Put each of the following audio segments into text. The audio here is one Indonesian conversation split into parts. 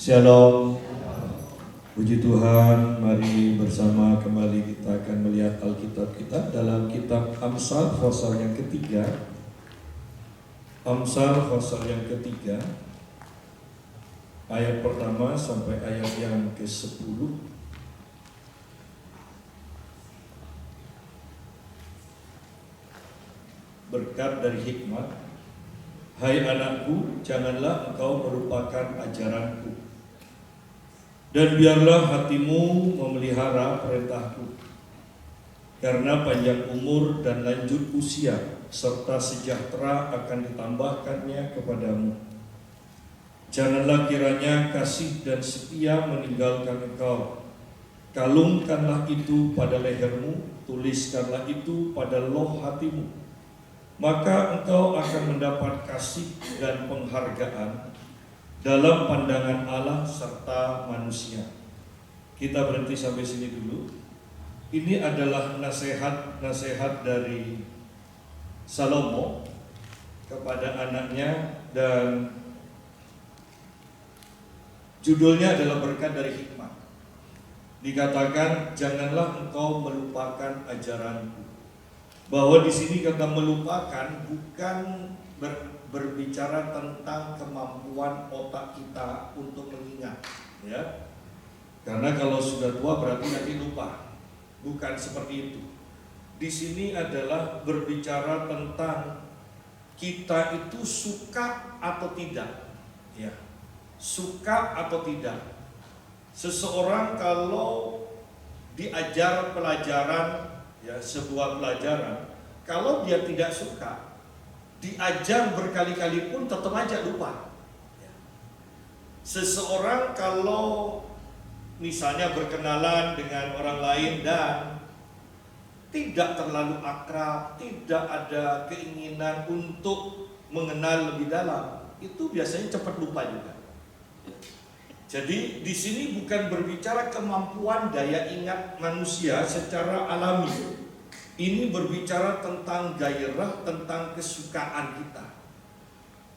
Shalom. Puji Tuhan, mari bersama kembali kita akan melihat Alkitab kita dalam kitab Amsal pasal yang ketiga. Amsal pasal yang ketiga, ayat pertama sampai ayat yang ke-10. Berkat dari hikmat. Hai anakku, janganlah engkau melupakan ajaranku, dan biarlah hatimu memelihara perintahku. Karena panjang umur dan lanjut usia serta sejahtera akan ditambahkannya kepadamu. Janganlah kiranya kasih dan setia meninggalkan engkau. Kalungkanlah itu pada lehermu, tuliskanlah itu pada loh hatimu. Maka engkau akan mendapat kasih dan penghargaan dalam pandangan Allah serta manusia. Kita berhenti sampai sini dulu. Ini adalah nasihat dari Salomo kepada anaknya, dan judulnya adalah berkat dari hikmat. Dikatakan, janganlah engkau melupakan ajaranku. Bahwa di sini kata melupakan bukan berbicara tentang kemampuan otak kita untuk mengingat, ya. Karena kalau sudah tua berarti nanti lupa. Bukan seperti itu. Di sini adalah berbicara tentang kita itu suka atau tidak, ya. Suka atau tidak. Seseorang kalau diajar pelajaran, ya, sebuah pelajaran, kalau dia tidak suka, diajar berkali-kali pun tetap aja lupa. Seseorang kalau misalnya berkenalan dengan orang lain dan tidak terlalu akrab, tidak ada keinginan untuk mengenal lebih dalam, itu biasanya cepat lupa juga. Jadi di sini bukan berbicara kemampuan daya ingat manusia secara alami. Ini berbicara tentang gairah, tentang kesukaan kita.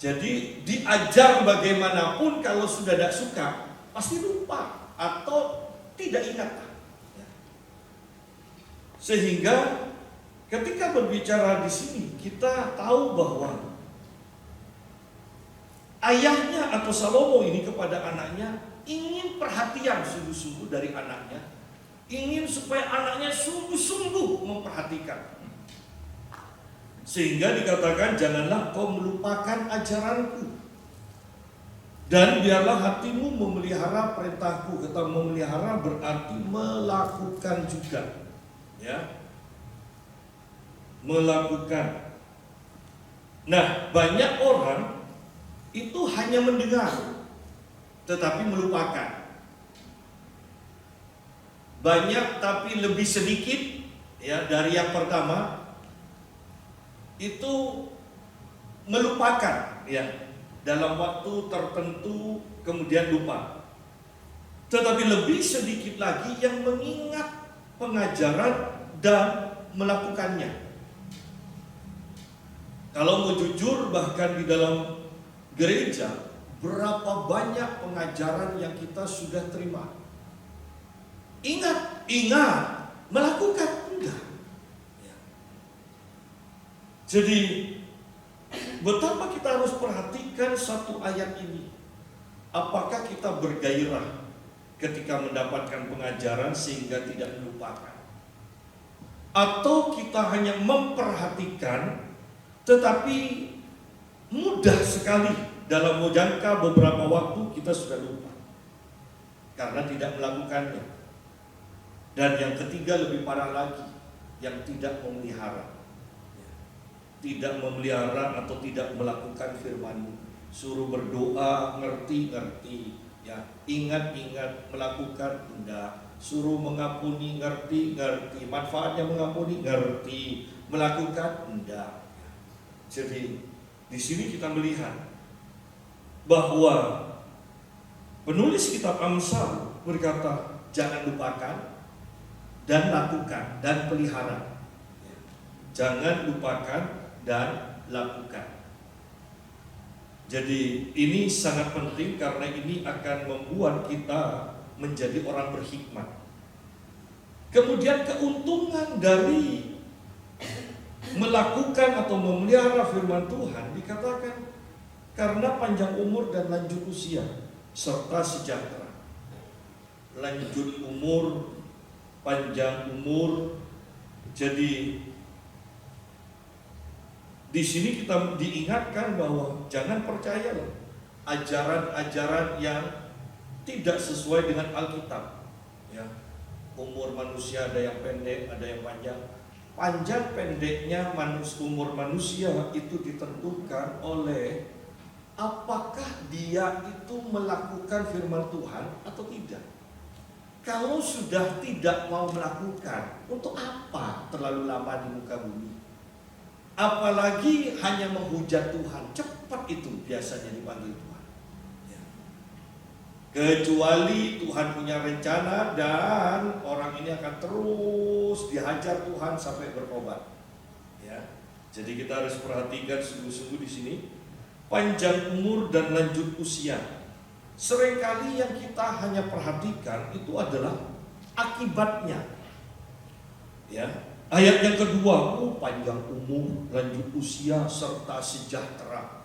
Jadi diajar bagaimanapun kalau sudah tidak suka, pasti lupa atau tidak ingat. Sehingga ketika berbicara di sini, kita tahu bahwa ayahnya atau Salomo ini kepada anaknya ingin perhatian sungguh-sungguh dari anaknya, ingin supaya anaknya sungguh-sungguh memperhatikan. Sehingga dikatakan, janganlah kau melupakan ajaranku, dan biarlah hatimu memelihara perintahku. Kata memelihara berarti melakukan juga, ya, melakukan. Nah, banyak orang itu hanya mendengar tetapi melupakan. Banyak tapi lebih sedikit, ya, dari yang pertama itu melupakan, ya, dalam waktu tertentu kemudian lupa. Tetapi lebih sedikit lagi yang mengingat pengajaran dan melakukannya. Kalau mau jujur, bahkan di dalam gereja, berapa banyak pengajaran yang kita sudah terima. Ingat, melakukan enggak. Ya. Jadi betapa kita harus perhatikan satu ayat ini. Apakah kita bergairah ketika mendapatkan pengajaran sehingga tidak melupakan? Atau kita hanya memperhatikan tetapi mudah sekali dalam jangka beberapa waktu kita sudah lupa karena tidak melakukannya. Dan yang ketiga lebih parah lagi, yang tidak memelihara. Tidak memelihara atau tidak melakukan firman-Mu. Suruh berdoa, ngerti, ya. Ingat, melakukan, enggak. Suruh mengampuni, ngerti. Manfaatnya mengampuni, ngerti. Melakukan, enggak. Jadi di sini kita melihat bahwa penulis kitab Amsal berkata, jangan lupakan dan lakukan dan pelihara. Jangan lupakan dan lakukan. Jadi ini sangat penting karena ini akan membuat kita menjadi orang berhikmat. Kemudian keuntungan dari melakukan atau memelihara firman Tuhan dikatakan karena panjang umur dan lanjut usia serta sejahtera. Lanjut umur, panjang umur. Jadi di sini kita diingatkan bahwa jangan percayalah ajaran-ajaran yang tidak sesuai dengan Alkitab. Ya, umur manusia ada yang pendek, ada yang panjang. Panjang pendeknya umur manusia itu ditentukan oleh apakah dia itu melakukan firman Tuhan atau tidak. Kalau sudah tidak mau melakukan, untuk apa terlalu lama di muka bumi? Apalagi hanya menghujat Tuhan, cepat itu biasanya dipanggil Tuhan. Ya. Kecuali Tuhan punya rencana dan orang ini akan terus dihajar Tuhan sampai bertobat. Ya. Jadi kita harus perhatikan sungguh-sungguh di sini panjang umur dan lanjut usia. Seringkali yang kita hanya perhatikan itu adalah akibatnya. Ya. Ayat yang kedua, panjang umur, lanjut usia, serta sejahtera.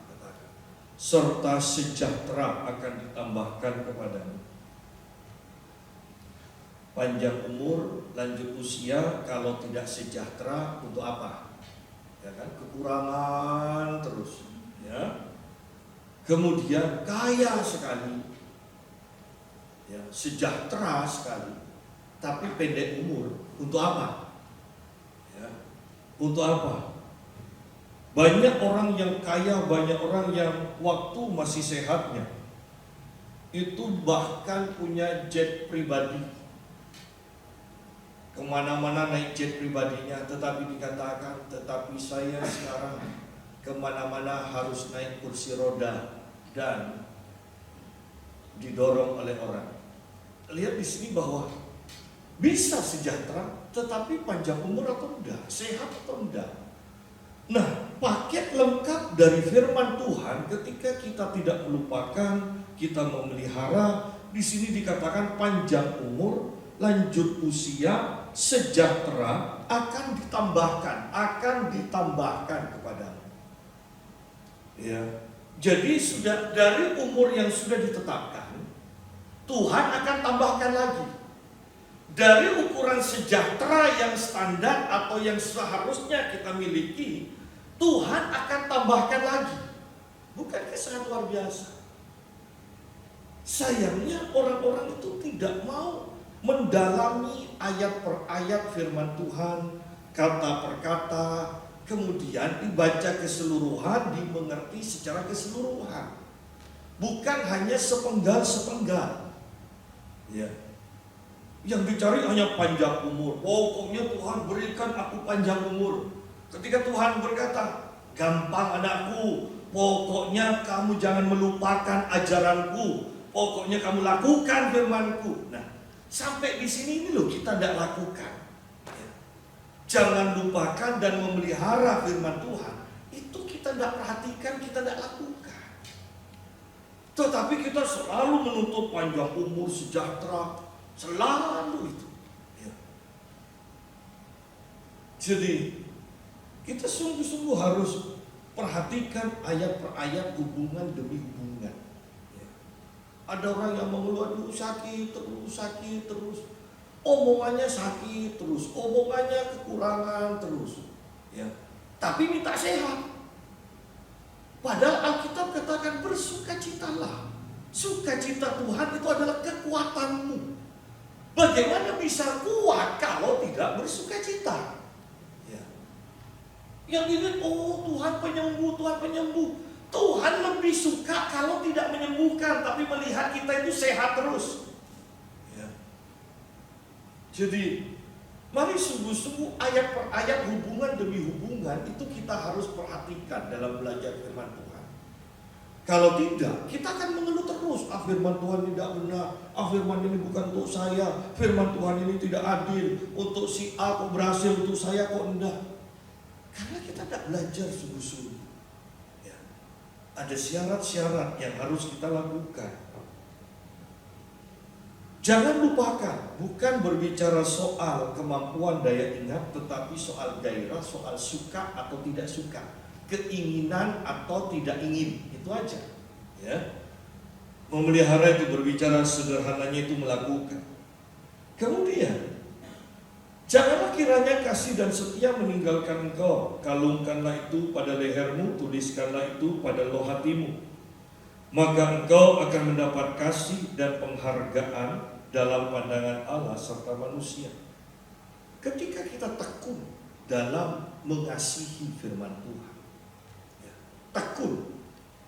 Serta sejahtera akan ditambahkan kepadamu. Panjang umur, lanjut usia, kalau tidak sejahtera untuk apa? Ya kan, kekurangan terus. Ya. Kemudian kaya sekali, ya, sejahtera sekali, tapi pendek umur. Untuk apa? Untuk apa? Banyak orang yang kaya, banyak orang yang waktu masih sehatnya itu bahkan punya jet pribadi, kemana-mana naik jet pribadinya. Tetapi dikatakan, tetapi saya sekarang kemana-mana harus naik kursi roda dan didorong oleh orang. Lihat di sini bahwa bisa sejahtera tetapi panjang umur atau enggak, sehat atau enggak. Nah, paket lengkap dari firman Tuhan ketika kita tidak melupakan, kita memelihara, di sini dikatakan panjang umur, lanjut usia, sejahtera akan ditambahkan kepadamu. Ya. Jadi sudah dari umur yang sudah ditetapkan, Tuhan akan tambahkan lagi. Dari ukuran sejahtera yang standar atau yang seharusnya kita miliki, Tuhan akan tambahkan lagi. Bukankah sangat luar biasa? Sayangnya orang-orang itu tidak mau mendalami ayat per ayat firman Tuhan, kata per kata, kemudian dibaca keseluruhan, dimengerti secara keseluruhan. Bukan hanya sepenggal-sepenggal. Ya. Yang dicari hanya panjang umur. Pokoknya Tuhan berikan aku panjang umur. Ketika Tuhan berkata, gampang anakku, pokoknya kamu jangan melupakan ajaranku, pokoknya kamu lakukan firmanku. Nah, sampai di sini ini loh kita tidak lakukan. Jangan lupakan dan memelihara firman Tuhan. Itu kita tidak perhatikan, kita tidak lakukan. Tetapi kita selalu menuntut panjang umur, sejahtera. Selalu itu. Ya. Jadi kita sungguh-sungguh harus perhatikan ayat per ayat, hubungan demi hubungan. Ya. Ada orang yang mengeluh, sakit terus, omongannya sakit terus, omongannya kekurangan terus. Ya. Tapi minta sehat. Padahal Alkitab katakan bersukacitalah. Sukacita Tuhan itu adalah kekuatanmu. Bagaimana bisa kuat kalau tidak bersukacita? Ya. Yang ini, Tuhan penyembuh, Tuhan penyembuh. Tuhan lebih suka kalau tidak menyembuhkan, tapi melihat kita itu sehat terus. Ya. Jadi, mari sungguh-sungguh ayat per ayat, hubungan demi hubungan itu kita harus perhatikan dalam belajar firman Tuhan. Kalau tidak, kita akan mengeluh terus. Firman Tuhan tidak benar. Firman ini bukan untuk saya. Firman Tuhan ini tidak adil. Untuk si A kok berhasil, untuk saya kok enggak. Karena kita tidak belajar sungguh-sungguh. Ya. Ada syarat-syarat yang harus kita lakukan. Jangan lupakan, bukan berbicara soal kemampuan daya ingat, tetapi soal gairah, soal suka atau tidak suka, keinginan atau tidak ingin, itu aja. Ya, memelihara itu berbicara sederhananya itu melakukan. Kemudian, janganlah kiranya kasih dan setia meninggalkan engkau. Kalungkanlah itu pada lehermu, tuliskanlah itu pada loh hatimu. Maka engkau akan mendapat kasih dan penghargaan dalam pandangan Allah serta manusia. Ketika kita tekun dalam mengasihi firman Tuhan, ya, tekun,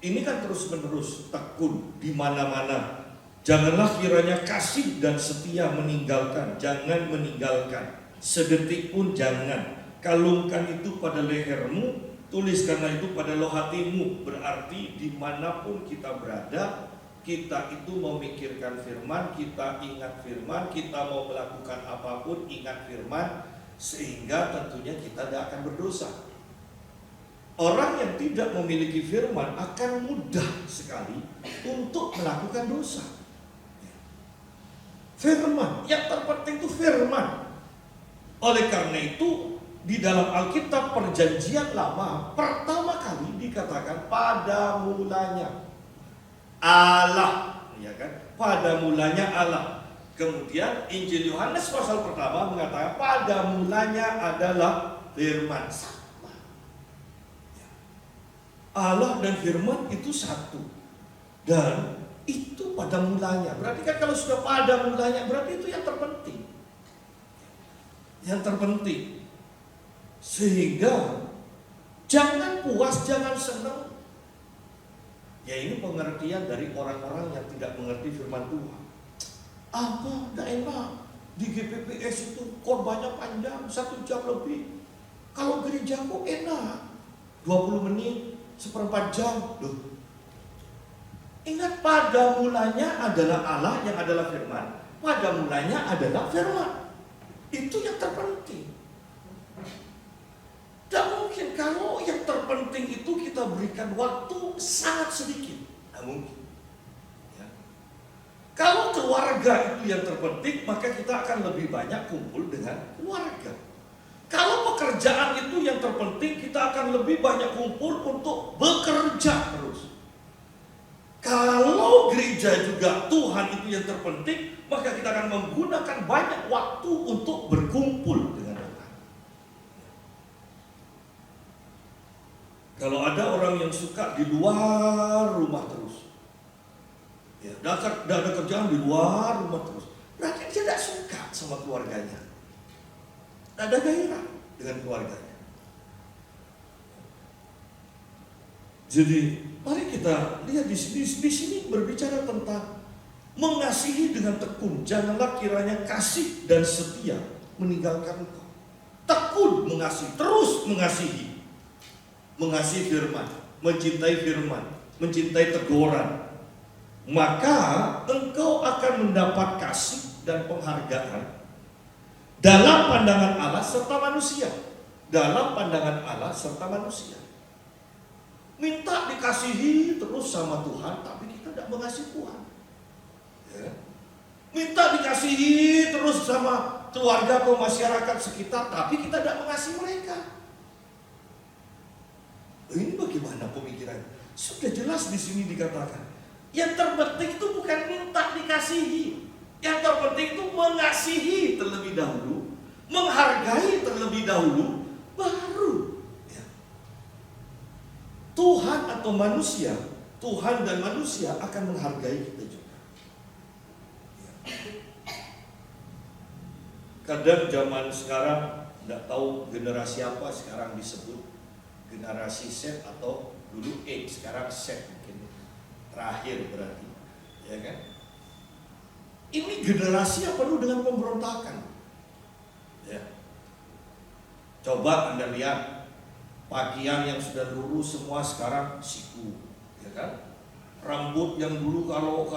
ini kan terus menerus tekun di mana-mana. Janganlah kiranya kasih dan setia meninggalkan, jangan meninggalkan, sedetik pun jangan. Kalungkan itu pada lehermu, tuliskanlah itu pada loh hatimu. Berarti dimanapun kita berada, kita itu memikirkan firman, kita ingat firman, kita mau melakukan apapun ingat firman, sehingga tentunya kita tidak akan berdosa. Orang yang tidak memiliki firman akan mudah sekali untuk melakukan dosa. Firman, yang terpenting itu firman. Oleh karena itu, di dalam Alkitab Perjanjian Lama pertama kali dikatakan pada mulanya Allah, ya kan? Pada mulanya Allah. Kemudian Injil Yohanes pasal pertama mengatakan pada mulanya adalah firman. Sama. Allah dan firman itu satu. Dan itu pada mulanya. Berarti kan kalau sudah pada mulanya, berarti itu yang terpenting. Yang terpenting. Sehingga jangan puas, jangan senang. Ya ini pengertian dari orang-orang yang tidak mengerti firman Tuhan. Apa? Tidak enak. Di GPPS itu korbannya panjang, 1 jam lebih. Kalau gereja kok enak, 20 menit, 1/4 jam. Loh. Ingat, pada mulanya adalah Allah yang adalah firman. Pada mulanya adalah firman. Itu yang terpenting. Tidak mungkin kalau yang terpenting itu kita berikan waktu sangat sedikit. Tidak mungkin. Ya. Kalau keluarga itu yang terpenting, maka kita akan lebih banyak kumpul dengan keluarga. Kalau pekerjaan itu yang terpenting, kita akan lebih banyak kumpul untuk bekerja terus. Kalau gereja juga Tuhan itu yang terpenting, maka kita akan menggunakan banyak waktu untuk berkumpul dengan Tuhan. Kalau ada orang yang suka di luar rumah terus, ya, tidak ada kerjaan di luar rumah terus, berarti dia tidak suka sama keluarganya, tidak ada gairah dengan keluarganya. Jadi mari kita lihat di sini. Di sini berbicara tentang mengasihi dengan tekun. Janganlah kiranya kasih dan setia meninggalkan engkau. Tekun mengasihi, terus mengasihi. Mengasihi firman, mencintai firman, mencintai teguran. Maka engkau akan mendapat kasih dan penghargaan dalam pandangan Allah serta manusia. Dalam pandangan Allah serta manusia. Minta dikasihi terus sama Tuhan, tapi kita tidak mengasihi Tuhan. Ya. Minta dikasihi terus sama keluarga atau masyarakat sekitar, tapi kita tidak mengasihi mereka. Ini bagaimana pemikirannya? Sudah jelas di sini dikatakan, yang terpenting itu bukan minta dikasihi, yang terpenting itu mengasihi terlebih dahulu, menghargai terlebih dahulu, baru Tuhan atau manusia, Tuhan dan manusia akan menghargai kita juga. Kadang zaman sekarang tidak tahu generasi apa sekarang disebut generasi Z atau dulu X, sekarang Z mungkin terakhir berarti, ya kan? Ini generasi yang penuh dengan pemberontakan. Ya. Coba Anda lihat. Pakaian yang sudah lurus semua sekarang siku, ya kan? Rambut yang dulu kalau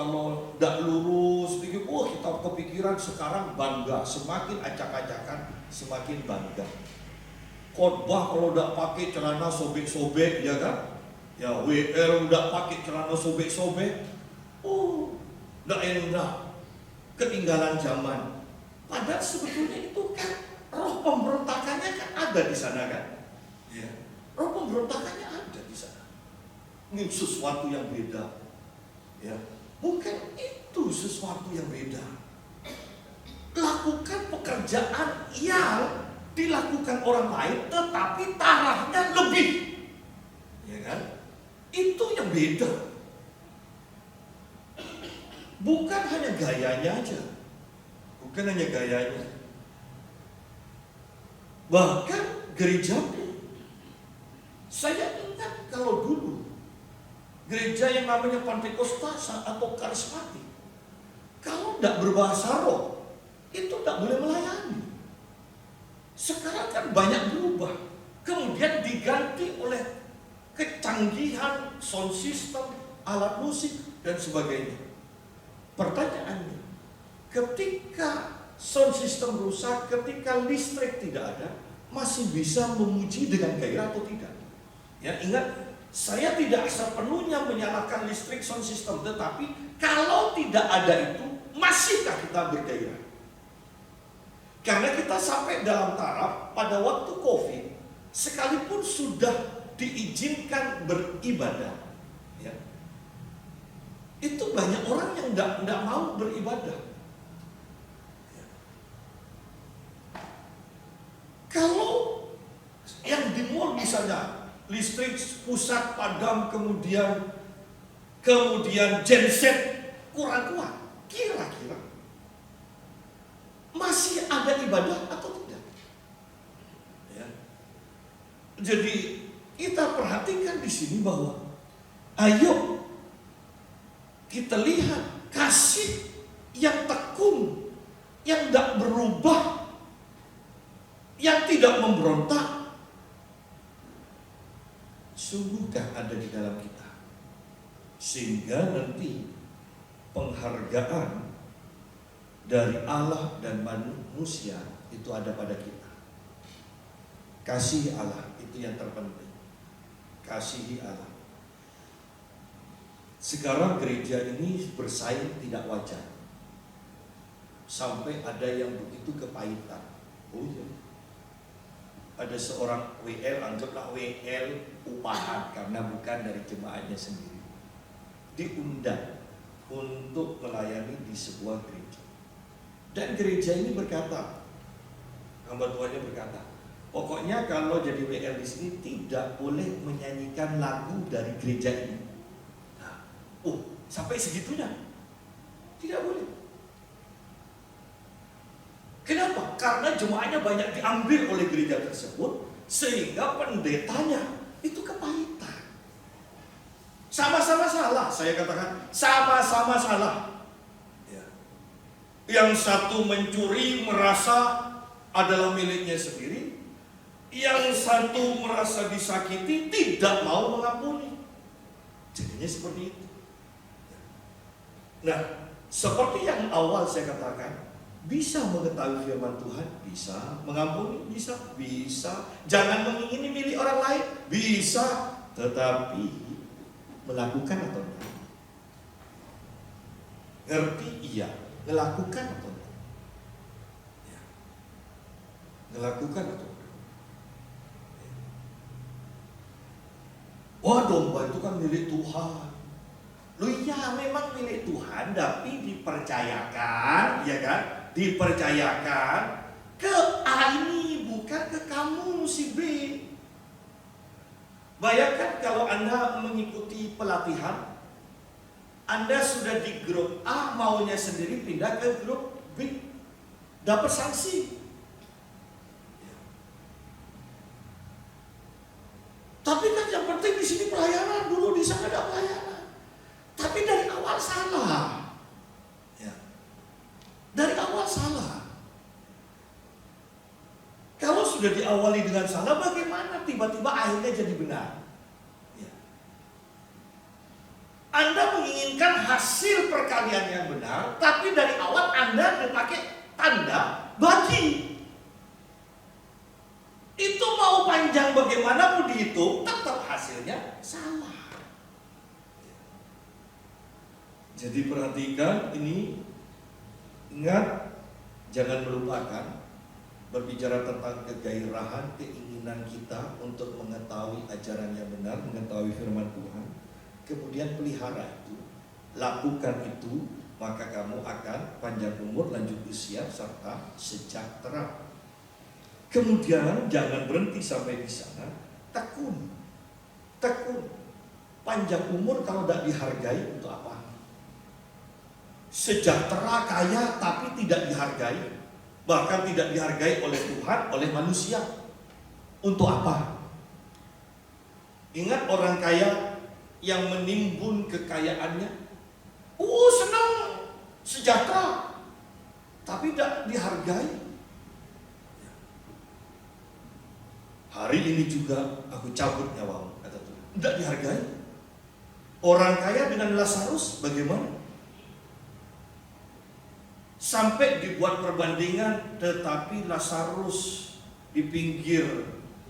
tidak lurus sedikit, kita kepikiran, sekarang bangga, semakin acak-acakan, semakin bangga. Khotbah kalau tidak pakai celana sobek-sobek, ya kan? Ya WL udah pakai celana sobek-sobek. Oh, nggak enak. Ketinggalan zaman. Padahal sebetulnya itu kan roh pemberontakannya kan ada di sana kan. Ya. Roh pemberontakannya ada di sana. Ini sesuatu yang beda. Ya. Bukan itu sesuatu yang beda. Lakukan pekerjaan yang dilakukan orang lain tetapi tarafnya lebih. Ya kan? Itu yang beda. Bukan hanya gayanya aja. Bukan hanya gayanya. Bahkan gereja, saya ingat kalau dulu gereja yang namanya Pantekosta atau karismatik, kalau tidak berbahasa roh, itu tidak boleh melayani. Sekarang kan banyak berubah. Kemudian diganti oleh kecanggihan sound system, alat musik, dan sebagainya. Pertanyaannya, ketika sound system rusak, ketika listrik tidak ada, masih bisa memuji dengan gairah atau tidak? Ya, ingat, saya tidak sepenuhnya menyalahkan listrik sound system, tetapi kalau tidak ada itu, masihkah kita bergairah? Karena kita sampai dalam taraf pada waktu COVID, sekalipun sudah diizinkan beribadah, ya, itu banyak orang yang tidak mau beribadah. Ya. Kalau yang di mall misalnya listrik pusat padam, kemudian genset kurang kuat, kira-kira masih ada ibadah atau tidak? Ya. Jadi kita perhatikan di sini bahwa ayo kita lihat kasih yang tekun, yang tidak berubah, yang tidak memberontak, sungguhkah ada di dalam kita? Sehingga nanti penghargaan dari Allah dan manusia itu ada pada kita. Kasih Allah itu yang terpenting. Kasihi Allah. Sekarang gereja ini bersaing tidak wajar. Sampai ada yang begitu kepahitan. Oh iya. Ada seorang WL, anggaplah WL upahan karena bukan dari jemaatnya sendiri, diundang untuk melayani di sebuah gereja. Dan gereja ini berkata, hamba Tuhannya berkata, pokoknya kalau jadi WL di sini tidak boleh menyanyikan lagu dari gereja ini. Nah, sampai segitunya tidak boleh. Kenapa? Karena jemaahnya banyak diambil oleh gereja tersebut, sehingga pendetanya itu kepahitan. Sama-sama salah, saya katakan sama-sama salah. Yang satu mencuri merasa adalah miliknya sendiri, yang satu merasa disakiti tidak mau mengampuni. Jadinya seperti itu. Nah, seperti yang awal saya katakan, bisa mengetahui firman Tuhan, bisa mengampuni, bisa jangan mengingini milik orang lain, bisa, tetapi melakukan atau tidak? Ngerti? Iya. Melakukan atau tidak? Ya. Melakukan atau tidak? Ya. Wah, domba itu kan milik Tuhan. Loh iya, memang milik Tuhan, tapi dipercayakan, ya kan? Dipercayakan ke A ini, bukan ke kamu si B. Bayangkan kalau Anda mengikuti pelatihan, Anda sudah di grup A, maunya sendiri pindah ke grup B, dapat sanksi. Tapi kan yang penting di sini pelayanan, dulu di sana ada pelayanan. Tapi dari awal salah. Ya. Dari awal salah. Kalau sudah diawali dengan salah, bagaimana tiba-tiba akhirnya jadi benar? Anda menginginkan hasil perkalian yang benar, tapi dari awal Anda dipakai tanda bagi. Itu mau panjang bagaimanapun dihitung, tetap hasilnya salah. Jadi perhatikan ini, ingat, jangan melupakan berbicara tentang kegairahan, keinginan kita untuk mengetahui ajaran yang benar, mengetahui firman Tuhan. Kemudian pelihara itu, lakukan itu, maka kamu akan panjang umur, lanjut usia, serta sejahtera. Kemudian jangan berhenti sampai di sana, tekun. Panjang umur kalau tidak dihargai untuk apa? Sejahtera, kaya, tapi tidak dihargai, bahkan tidak dihargai oleh Tuhan, oleh manusia. Untuk apa? Ingat orang kaya yang menimbun kekayaannya, senang, sejahtera, tapi tidak dihargai. Hari ini juga aku cabut nyawamu, kata Tuhan. Tidak dihargai. Orang kaya dengan Lazarus bagaimana? Sampai dibuat perbandingan, tetapi Lazarus di pinggir,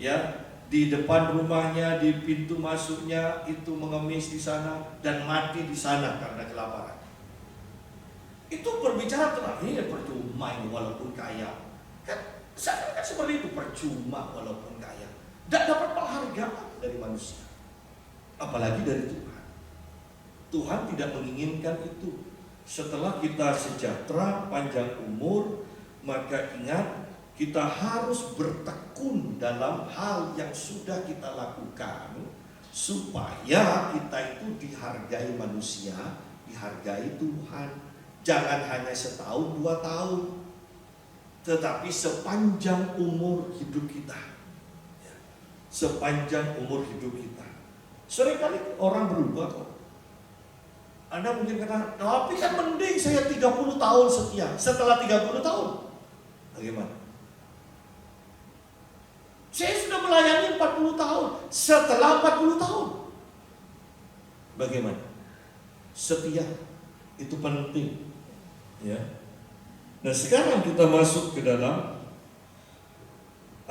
ya, di depan rumahnya, di pintu masuknya itu mengemis di sana dan mati di sana karena kelaparan. Itu berbicara tentang ini percuma ini walaupun kaya. Kan seperti itu, percuma walaupun kaya. Tidak dapat penghargaan dari manusia, apalagi dari Tuhan. Tuhan tidak menginginkan itu. Setelah kita sejahtera, panjang umur, maka ingat, kita harus bertekun dalam hal yang sudah kita lakukan, supaya kita itu dihargai manusia, dihargai Tuhan. Jangan hanya setahun, 2 tahun, tetapi sepanjang umur hidup kita. Sepanjang umur hidup kita. Seringkali orang berubah kok. Anda mungkin kata, tapi kan mending saya 30 tahun setia. Setelah 30 tahun, bagaimana? Saya sudah melayani 40 tahun. Setelah 40 tahun, bagaimana? Setia, itu penting. Ya. Nah sekarang kita masuk ke dalam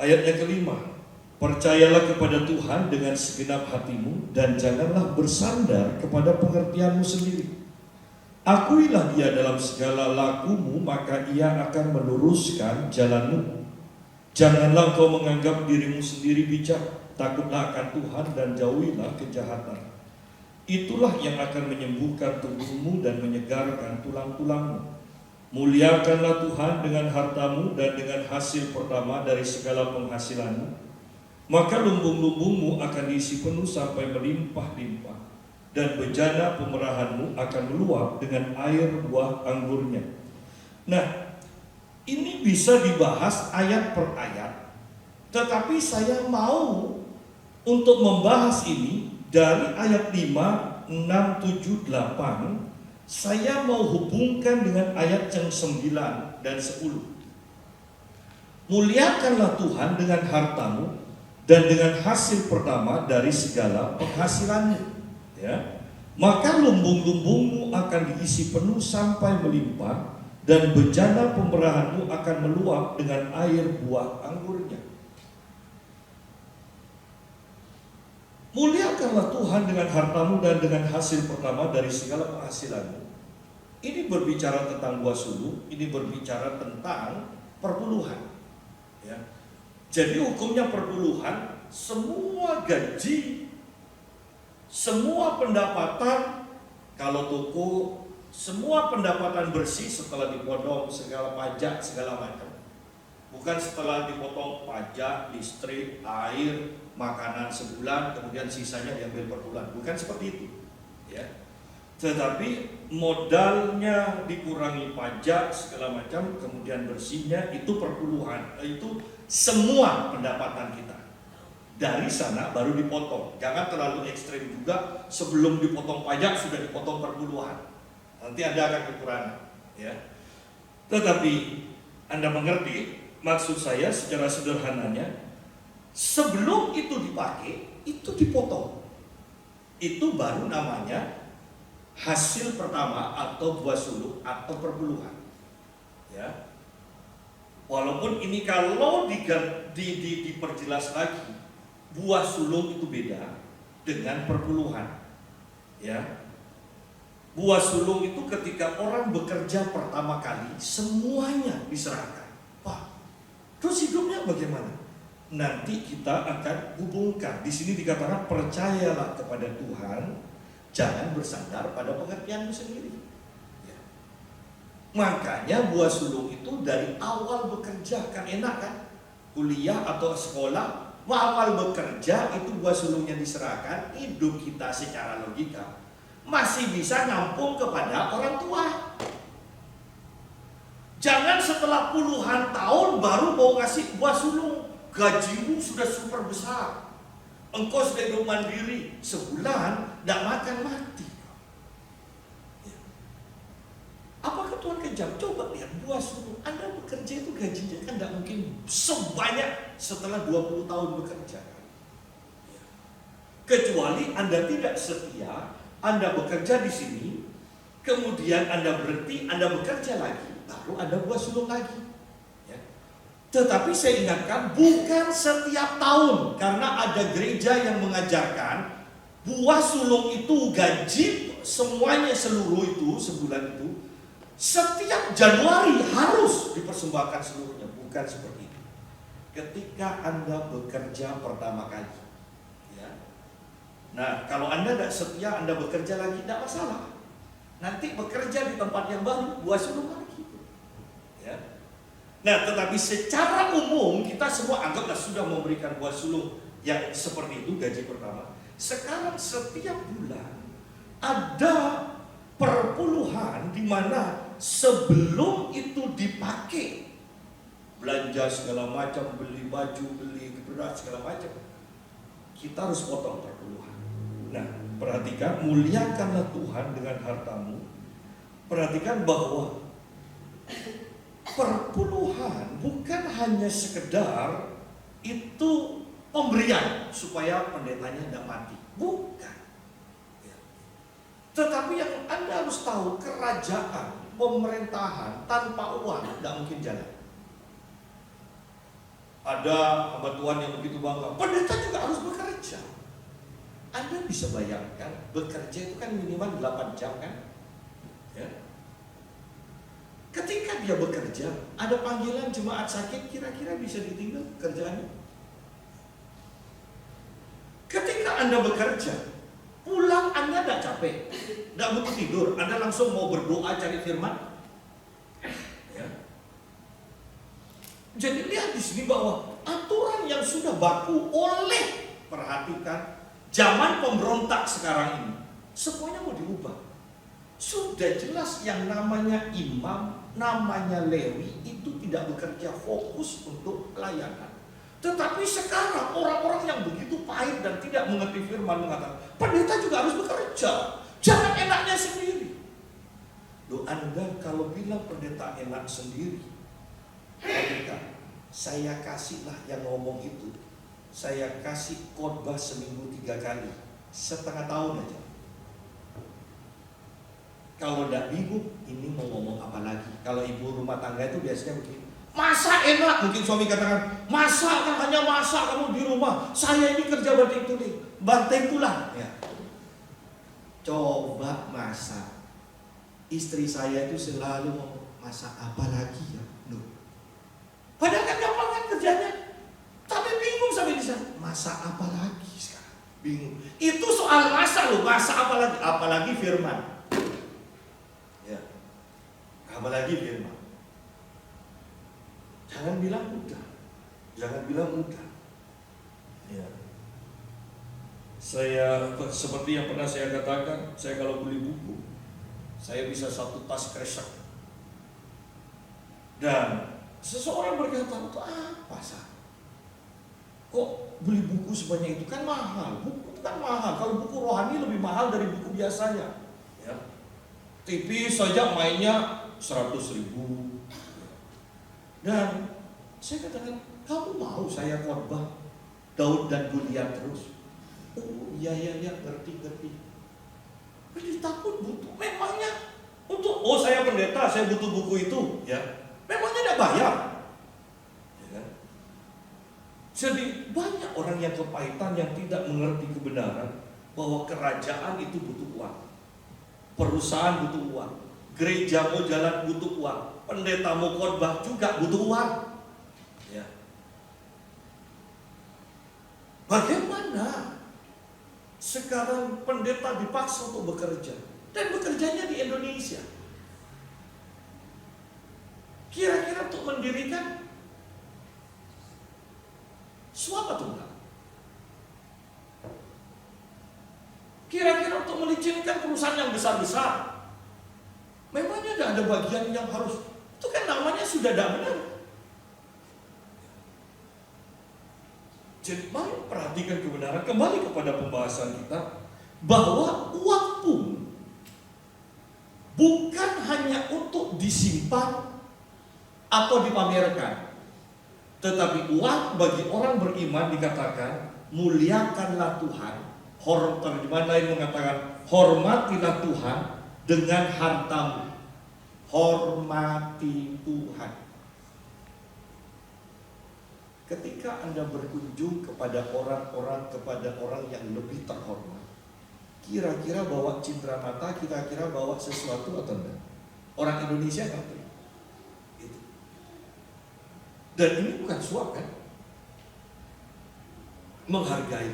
ayat yang kelima. Percayalah kepada Tuhan dengan segenap hatimu dan janganlah bersandar kepada pengertianmu sendiri. Akuilah Dia dalam segala lakumu, maka Ia akan meluruskan jalanmu. Janganlah kau menganggap dirimu sendiri bijak, takutlah akan Tuhan dan jauhilah kejahatan. Itulah yang akan menyembuhkan tubuhmu dan menyegarkan tulang-tulangmu. Muliakanlah Tuhan dengan hartamu dan dengan hasil pertama dari segala penghasilanmu. Maka lumbung-lumbungmu akan diisi penuh sampai melimpah-limpah, dan bejana pemerahanmu akan meluap dengan air buah anggurnya. Nah, ini bisa dibahas ayat per ayat, tetapi saya mau untuk membahas ini dari ayat 5, 6, 7, 8. Saya mau hubungkan dengan ayat yang 9 dan 10. Muliakanlah Tuhan dengan hartamu dan dengan hasil pertama dari segala penghasilanmu, ya. Maka lumbung-lumbungmu akan diisi penuh sampai melimpah, dan bejana pemerahanmu akan meluap dengan air buah anggurnya. Muliakanlah Tuhan dengan hartamu dan dengan hasil pertama dari segala penghasilanmu. Ini berbicara tentang buah sulung, ini berbicara tentang perpuluhan, ya. Jadi hukumnya perpuluhan, semua gaji, semua pendapatan, kalau toko, semua pendapatan bersih setelah dipotong segala pajak, segala macam. Bukan setelah dipotong pajak, listrik, air, makanan sebulan, kemudian sisanya diambil per bulan. Bukan seperti itu, ya. Tetapi modalnya dikurangi pajak segala macam, kemudian bersihnya itu perpuluhan, itu semua pendapatan kita. Dari sana baru dipotong. Jangan terlalu ekstrim juga, sebelum dipotong pajak sudah dipotong perpuluhan. Nanti Anda akan kekurangan, ya. Tetapi Anda mengerti maksud saya secara sederhananya, sebelum itu dipakai, itu dipotong. Itu baru namanya hasil pertama atau buah sulung atau perpuluhan, ya. Walaupun ini kalau diperjelas lagi, buah sulung itu beda dengan perpuluhan. Ya, buah sulung itu ketika orang bekerja pertama kali semuanya diserahkan. Wah, terus hidupnya bagaimana? Nanti kita akan hubungkan. Di sini dikatakan percayalah kepada Tuhan, jangan bersandar pada pengertianmu sendiri. Ya. Makanya buah sulung itu dari awal bekerja kan enak kan? Kuliah atau sekolah, awal bekerja itu buah sulungnya diserahkan, hidup kita secara logika masih bisa ngampung kepada orang tua. Jangan setelah puluhan tahun baru mau ngasih buah sulung. Gajimu sudah super besar, engkau sudah hidup mandiri, sebulan tidak makan mati. Ya. Apakah Tuhan kejam? Coba lihat buah sulung. Anda bekerja itu gajinya kan tidak mungkin sebanyak setelah 20 tahun bekerja. Ya. Kecuali Anda tidak setia, Anda bekerja di sini, kemudian Anda berhenti, Anda bekerja lagi, baru ada buah sulung lagi. Tetapi saya ingatkan, bukan setiap tahun, karena ada gereja yang mengajarkan buah sulung itu gaji semuanya seluruh itu sebulan itu setiap Januari harus dipersembahkan seluruhnya. Bukan seperti itu. Ketika Anda bekerja pertama kali, ya. Nah, kalau Anda tidak setia, Anda bekerja lagi tidak masalah. Nanti bekerja di tempat yang baru, buah sulung lagi. Ya. Nah, tetapi secara umum kita semua anggaplah sudah memberikan buah sulung yang seperti itu gaji pertama. Sekarang setiap bulan ada perpuluhan di mana sebelum itu dipakai belanja segala macam, beli baju, beli beras segala macam, kita harus potong perpuluhan. Nah, perhatikan, muliakanlah Tuhan dengan hartamu. Perhatikan bahwa perpuluhan bukan hanya sekedar itu pemberian supaya pendetanya tidak mati, bukan. Ya. Tetapi yang Anda harus tahu, kerajaan, pemerintahan tanpa uang tidak mungkin jalan. Ada hamba Tuhan yang begitu bangga, pendeta juga harus bekerja. Anda bisa bayangkan, bekerja itu kan minimal 8 jam kan? Ya. Ketika dia bekerja, ada panggilan jemaat sakit, kira-kira bisa ditinggal kerjaannya. Ketika Anda bekerja, pulang Anda tidak capek, tidak butuh tidur, Anda langsung mau berdoa cari firman. Ya. Jadi lihat di sini bahwa aturan yang sudah baku oleh, perhatikan, zaman pemberontak sekarang ini, semuanya mau diubah. Sudah jelas yang namanya imam, namanya Lewi itu tidak bekerja fokus untuk pelayanan. Tetapi sekarang orang-orang yang begitu pahit dan tidak mengerti firman mengatakan, pendeta juga harus bekerja, jangan enaknya sendiri. Loh, Anda kalau bilang pendeta enak sendiri, pendeta, saya kasihlah yang ngomong itu, saya kasih khotbah seminggu 3 kali, setengah tahun aja. Kalau tidak bingung, ini mau ngomong apa lagi? Kalau ibu rumah tangga itu biasanya begini, masak enak, mungkin suami katakan, masak kan hanya masak kamu di rumah, saya ini kerja banting tulang. Ya. Coba masak, istri saya itu selalu ngomong, masak apa lagi ya? Loh. Padahal kan gampang kan kerjanya, tapi bingung sampai di sana, masak apa lagi sekarang? Bingung. Itu soal masak loh, masak apa lagi? Apalagi firman. Apalagi firman. Jangan bilang mudah. Jangan bilang mudah. Ya. Saya seperti yang pernah saya katakan, saya kalau beli buku, saya bisa 1 tas kresek. Dan seseorang berkata, itu apa sah? Kok beli buku sebanyak itu? Kan mahal. Buku itu kan mahal. Kalau buku rohani lebih mahal dari buku biasanya. Ya. TV saja mainnya 100.000. Dan saya katakan, kamu mau saya khotbah Daud dan Goliat terus? Oh iya, ngerti. Jadi takut butuh, memangnya untuk, oh saya pendeta, saya butuh buku itu, ya. Memangnya tidak bayar? Jadi banyak orang yang kepahitan yang tidak mengerti kebenaran bahwa kerajaan itu butuh uang, perusahaan butuh uang, gereja mau jalan butuh uang, pendeta mau khotbah juga butuh uang. Ya. Bagaimana sekarang pendeta dipaksa untuk bekerja dan bekerjanya di Indonesia? Kira-kira untuk mendirikan suapa Tuhan, kira-kira untuk melicinkan perusahaan yang besar-besar, memangnya ada bagian yang harus, itu kan namanya sudah tidak benar. Jadi mari perhatikan kebenaran. Kembali kepada pembahasan kita, bahwa uang pun bukan hanya untuk disimpan atau dipamerkan, tetapi uang bagi orang beriman dikatakan muliakanlah Tuhan. Terjemahan lain mengatakan hormatilah Tuhan dengan hartamu. Hormati Tuhan. Ketika Anda berkunjung kepada orang yang lebih terhormat, kira-kira bawa cindera mata, kira-kira bawa sesuatu atau enggak? Orang Indonesia ngerti itu. Dan ini bukan suap kan? Menghargai,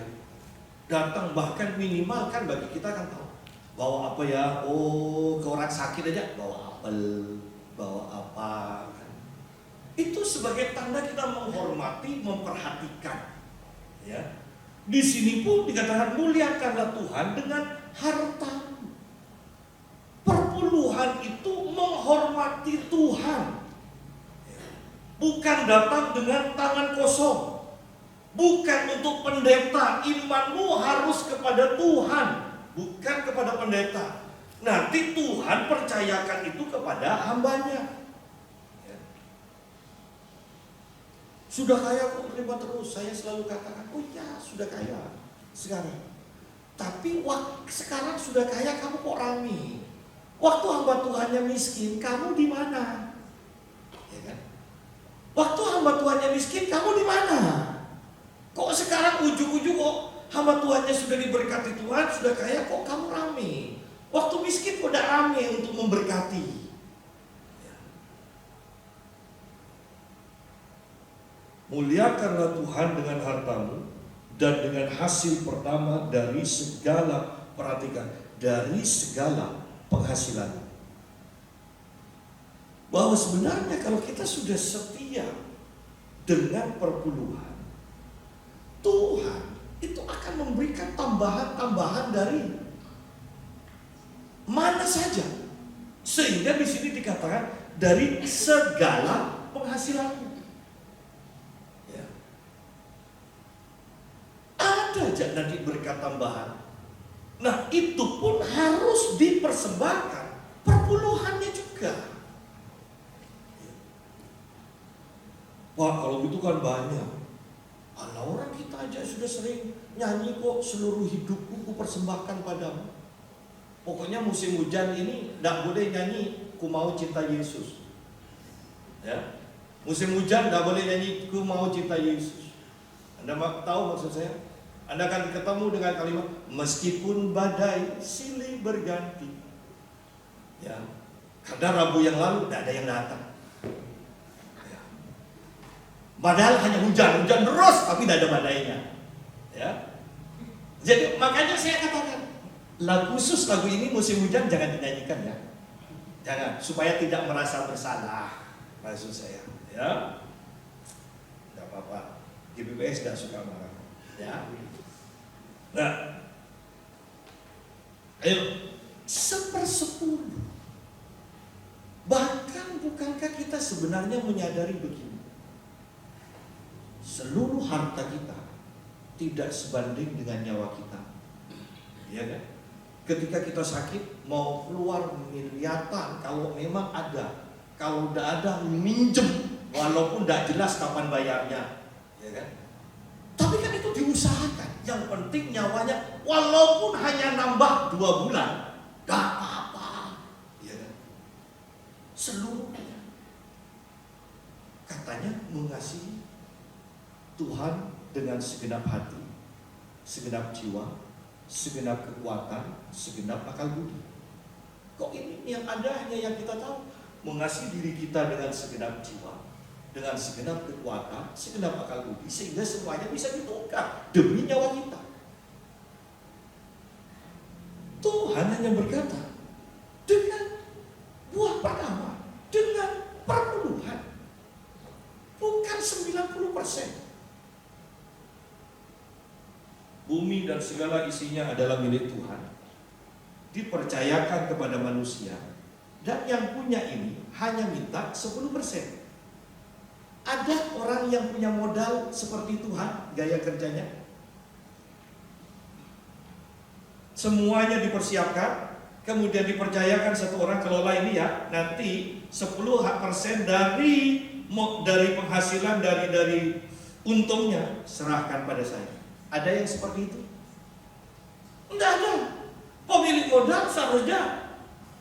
datang, bahkan minimal kan bagi kita kan tahu bawa apa ya, ke orang sakit aja bawa apel, bawa apa kan. Itu sebagai tanda kita menghormati, memperhatikan. Ya. Di sini pun dikatakan muliakanlah Tuhan dengan harta. Perpuluhan itu menghormati Tuhan. Bukan datang dengan tangan kosong. Bukan untuk pendeta. Imanmu harus kepada Tuhan, bukan kepada pendeta. Nanti Tuhan percayakan itu kepada hambanya. Sudah kaya kok terima terus. Saya selalu katakan, oh ya sudah kaya sekarang. Tapi sekarang sudah kaya kamu kok rame. Waktu hamba Tuhannya miskin, kamu di mana? Ya kan? Waktu hamba Tuhannya miskin, kamu di mana? Kok sekarang ujung-ujung kok hamba Tuhannya sudah diberkati Tuhan, sudah kaya, kok kamu rame? Waktu miskin kok udah rame untuk memberkati. Muliakanlah Tuhan dengan hartamu dan dengan hasil pertama dari segala, perhatikan, dari segala penghasilan. Bahwa sebenarnya kalau kita sudah setia dengan perpuluhan, Tuhan itu akan memberikan tambahan-tambahan dari mana saja. Sehingga di sini dikatakan dari segala penghasilanmu. Ada aja nanti berkat tambahan. Nah itu pun harus dipersembahkan perpuluhannya juga. Wah kalau gitu kan banyak. Alah orang kita aja sudah sering nyanyi kok, seluruh hidupku ku persembahkan padamu. Pokoknya musim hujan ini tidak boleh nyanyi ku mau cinta Yesus. Ya, musim hujan tidak boleh nyanyi ku mau cinta Yesus. Anda tahu maksud saya? Anda akan ketemu dengan kalimat meskipun badai silih berganti. Ya, karena Rabu yang lalu tidak ada yang datang. Ya. Padahal hanya hujan terus, tapi tidak ada badainya. Ya. Jadi makanya saya katakan lagu khusus lagu ini musim hujan jangan dinyanyikan ya. Jangan, supaya tidak merasa bersalah. Maksud saya, ya. Tidak apa-apa. GBPS tidak suka marah. Ya. Nah, ayo 1/10. Bahkan bukankah kita sebenarnya menyadari begini? Seluruh harta kita tidak sebanding dengan nyawa kita. Iya kan? Ketika kita sakit mau keluar miliatan kalau memang ada. Kalau tidak ada minjem walaupun tidak jelas kapan bayarnya. Ya kan? Tapi kan itu diusahakan. Yang penting nyawanya walaupun hanya nambah 2 bulan, gak apa-apa. Ya kan? Seluruhnya katanya mengasihi Tuhan dengan segenap hati, segenap jiwa, segenap kekuatan, segenap akal budi. Kok ini yang ada hanya yang kita tahu? Mengasihi diri kita dengan segenap jiwa, dengan segenap kekuatan, segenap akal budi, sehingga semuanya bisa ditukar demi nyawa kita. Tuhan hanya berkata, dengan buah pertama, dengan perpuluhan, bukan 90%. Bumi dan segala isinya adalah milik Tuhan, dipercayakan kepada manusia, dan yang punya ini hanya minta 10%. Ada orang yang punya modal seperti Tuhan, gaya kerjanya semuanya dipersiapkan, kemudian dipercayakan satu orang kelola ini ya, nanti 10% dari penghasilan dari untungnya serahkan pada saya. Ada yang seperti itu? Enggak ada. Pemilik modal seharusnya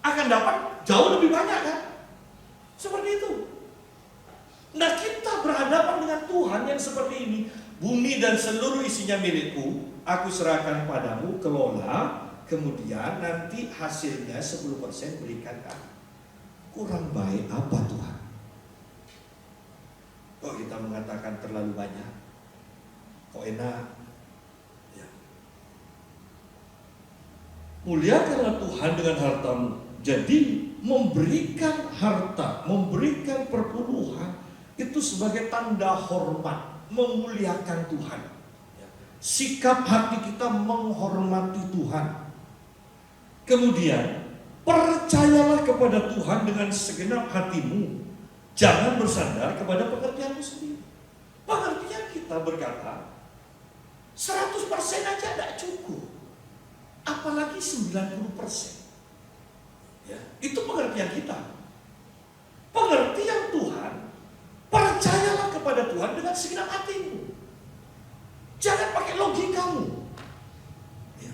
akan dapat jauh lebih banyak kan? Seperti itu. Nah, kita berhadapan dengan Tuhan yang seperti ini. Bumi dan seluruh isinya milikku, aku serahkan padamu, kelola, kemudian nanti hasilnya 10% berikan kamu. Kurang baik apa Tuhan? Kok kita mengatakan terlalu banyak? Kok enak? Ya. Muliakanlah Tuhan dengan hartamu. Jadi memberikan harta, memberikan perpuluhan itu sebagai tanda hormat, memuliakan Tuhan. Sikap hati kita menghormati Tuhan. Kemudian percayalah kepada Tuhan dengan segenap hatimu. Jangan bersandar kepada pengertianmu sendiri. Pengertian kita berkata 100% aja tidak cukup, apalagi 90%. Ya, itu pengertian kita. Pengertian Tuhan, percayalah kepada Tuhan dengan segenap hatimu. Jangan pakai logikamu. Ya.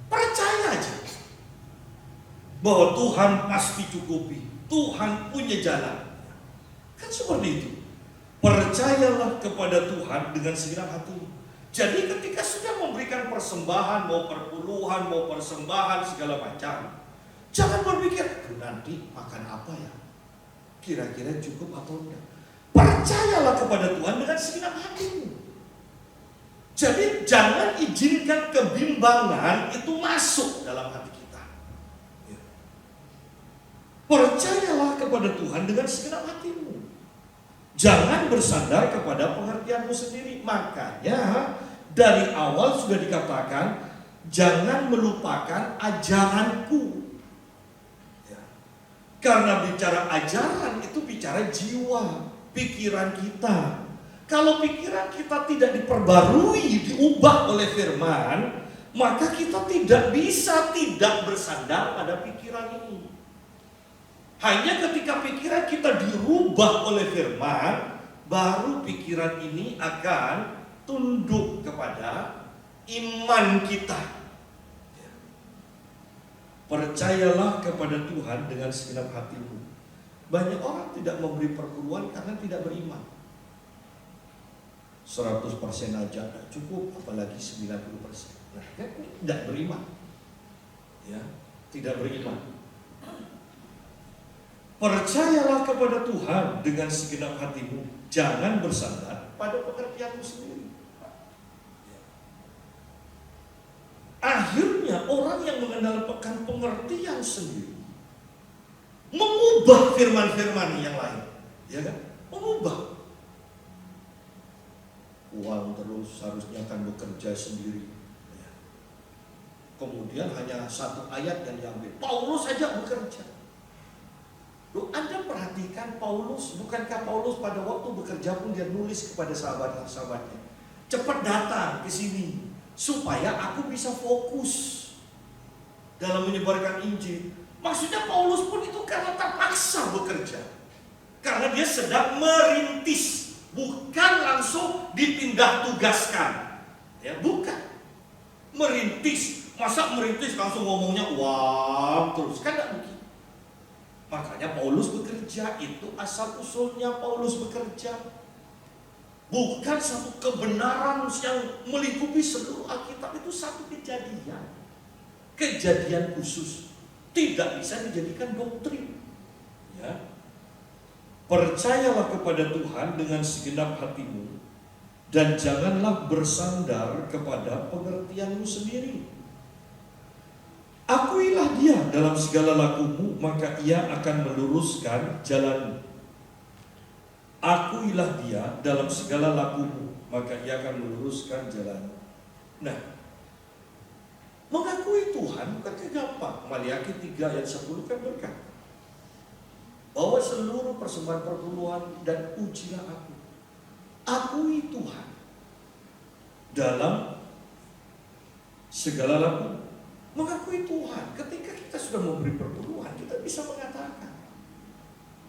Percaya aja bahwa Tuhan pasti cukupi. Tuhan punya jalan. Kan seperti itu. Percayalah kepada Tuhan dengan segenap hatimu. Jadi ketika sudah memberikan persembahan, mau perpuluhan, mau persembahan segala macam, jangan berpikir, nanti makan apa ya? Kira-kira cukup atau enggak? Percayalah kepada Tuhan dengan segenap hatimu. Jadi jangan izinkan kebimbangan itu masuk dalam hati kita. Percayalah kepada Tuhan dengan segenap hatimu. Jangan bersandar kepada pengertianmu sendiri. Makanya dari awal sudah dikatakan, jangan melupakan ajaranku. Karena bicara ajaran itu bicara jiwa, pikiran kita. Kalau pikiran kita tidak diperbarui, diubah oleh firman, maka kita tidak bisa tidak bersandar pada pikiran ini. Hanya ketika pikiran kita dirubah oleh firman, baru pikiran ini akan tunduk kepada iman kita. Percayalah kepada Tuhan dengan segenap hatimu. Banyak orang tidak memberi perpuluhan karena tidak beriman. 100% aja tidak cukup, apalagi 90%. Nah, tidak beriman. Ya, tidak beriman. Percayalah kepada Tuhan dengan segenap hatimu. Jangan bersandar pada pengertianmu sendiri. Akhirnya orang yang mengandalkan pengertian sendiri mengubah firman-firman yang lain, ya kan? Mengubah. Uang terus harusnya akan bekerja sendiri. Kemudian hanya satu ayat yang diambil. Paulus saja bekerja. Loh, Anda perhatikan Paulus, bukankah Paulus pada waktu bekerja pun dia nulis kepada sahabat-sahabatnya, cepat datang ke sini supaya aku bisa fokus dalam menyebarkan Injil. Maksudnya Paulus pun itu karena terpaksa bekerja, karena dia sedang merintis, bukan langsung dipindah tugaskan. Ya, bukan merintis. Masa merintis langsung ngomongnya wah terus, kan tidak mungkin. Makanya Paulus bekerja, itu asal usulnya Paulus bekerja. Bukan satu kebenaran yang melingkupi seluruh Alkitab, itu satu kejadian. Kejadian khusus. Tidak bisa dijadikan doktrin. Ya. Percayalah kepada Tuhan dengan segenap hatimu, dan janganlah bersandar kepada pengertianmu sendiri. Akuilah Dia dalam segala lakumu, maka Ia akan meluruskan jalanmu. Akuilah Dia dalam segala lakumu, maka Ia akan meluruskan jalanmu. Nah, mengakui Tuhan bukan gampang. Maliaki 3 ayat 10 kan berkata bahwa seluruh persembahan perpuluhan dan ujilah aku. Akui Tuhan dalam segala laku. Mengakui Tuhan. Ketika kita sudah memberi perpuluhan, kita bisa mengatakan,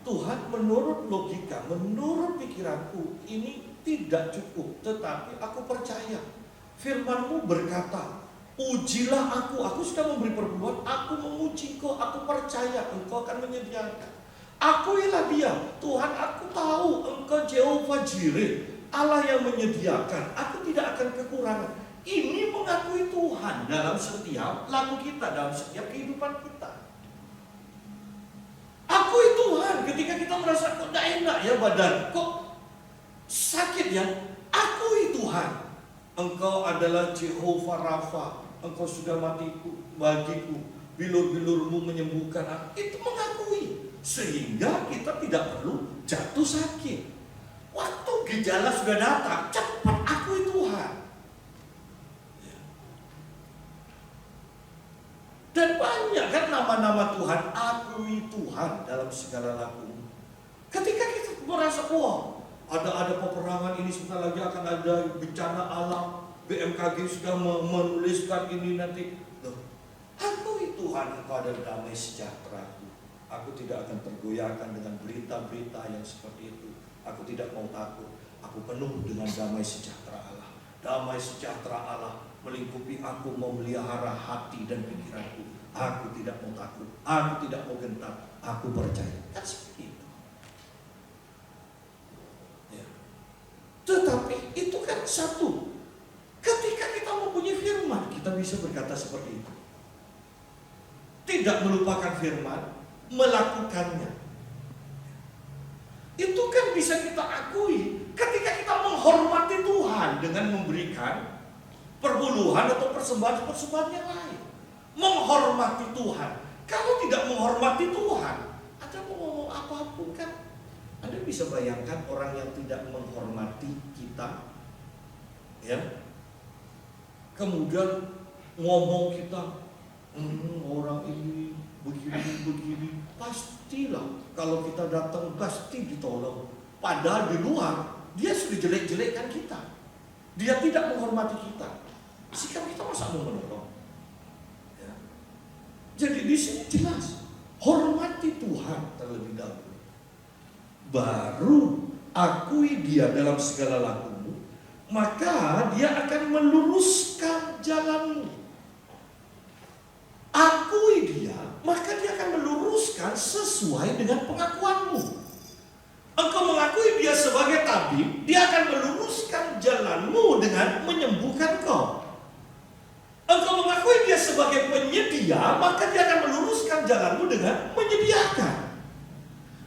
Tuhan, menurut logika, menurut pikiranku, ini tidak cukup. Tetapi aku percaya firman-Mu berkata, ujilah aku sudah memberi perpuluhan, aku menguji Engkau, aku percaya Engkau akan menyediakan. Akuilah Dia, Tuhan, aku tahu Engkau Jehovah Jireh, Allah yang menyediakan, aku tidak akan kekurangan. Ini mengakui Tuhan dalam setiap laku kita, dalam setiap kehidupan kita. Akui Tuhan ketika kita merasa kok tidak enak ya badan, kok sakit ya. Akui Tuhan, Engkau adalah Jehovah Rafa, Engkau sudah matiku bagiku, bilur-bilurmu menyembuhkan aku. Itu mengakui, sehingga kita tidak perlu jatuh sakit. Waktu gejala sudah datang, cepat akui Tuhan. Dan banyak kan nama-nama Tuhan, akui Tuhan dalam segala laku. Ketika kita merasa, wah, ada peperangan ini, sebentar lagi akan ada bencana alam, BMKG sudah menuliskan ini nanti. Loh, akui Tuhan, Engkau adalah damai sejahtera. Aku tidak akan tergoyahkan dengan berita-berita yang seperti itu. Aku tidak mau takut. Aku penuh dengan damai sejahtera Allah. Damai sejahtera Allah melingkupi aku, memelihara hati dan pikiranku. Aku tidak mau takut, aku tidak mau gentar, aku percaya. Kan seperti itu. Ya. Tetapi itu kan satu. Ketika kita mempunyai firman, kita bisa berkata seperti itu. Tidak melupakan firman, melakukannya. Itu kan bisa kita akui ketika kita menghormati Tuhan dengan memberikan perpuluhan atau persembahan-persembahan yang lain. Menghormati Tuhan. Kalau tidak menghormati Tuhan, Anda mau ngomong apapun kan, Anda bisa bayangkan orang yang tidak menghormati kita, ya, kemudian ngomong kita, orang ini begini, pastilah kalau kita datang pasti ditolong. Padahal di luar dia sudah jelek-jelekkan kita, dia tidak menghormati kita. Sikap kita masa mau menolong? Ya. Jadi di sini jelas, hormati Tuhan terlebih dahulu, baru akui Dia dalam segala lakumu, maka Dia akan meluruskan jalanmu. Akui Dia, maka Dia akan meluruskan sesuai dengan pengakuanmu. Engkau mengakui Dia sebagai tabib, Dia akan meluruskan jalanmu dengan menyembuhkan kau. Engkau mengakui Dia sebagai penyedia, maka Dia akan meluruskan jalanmu dengan menyediakan.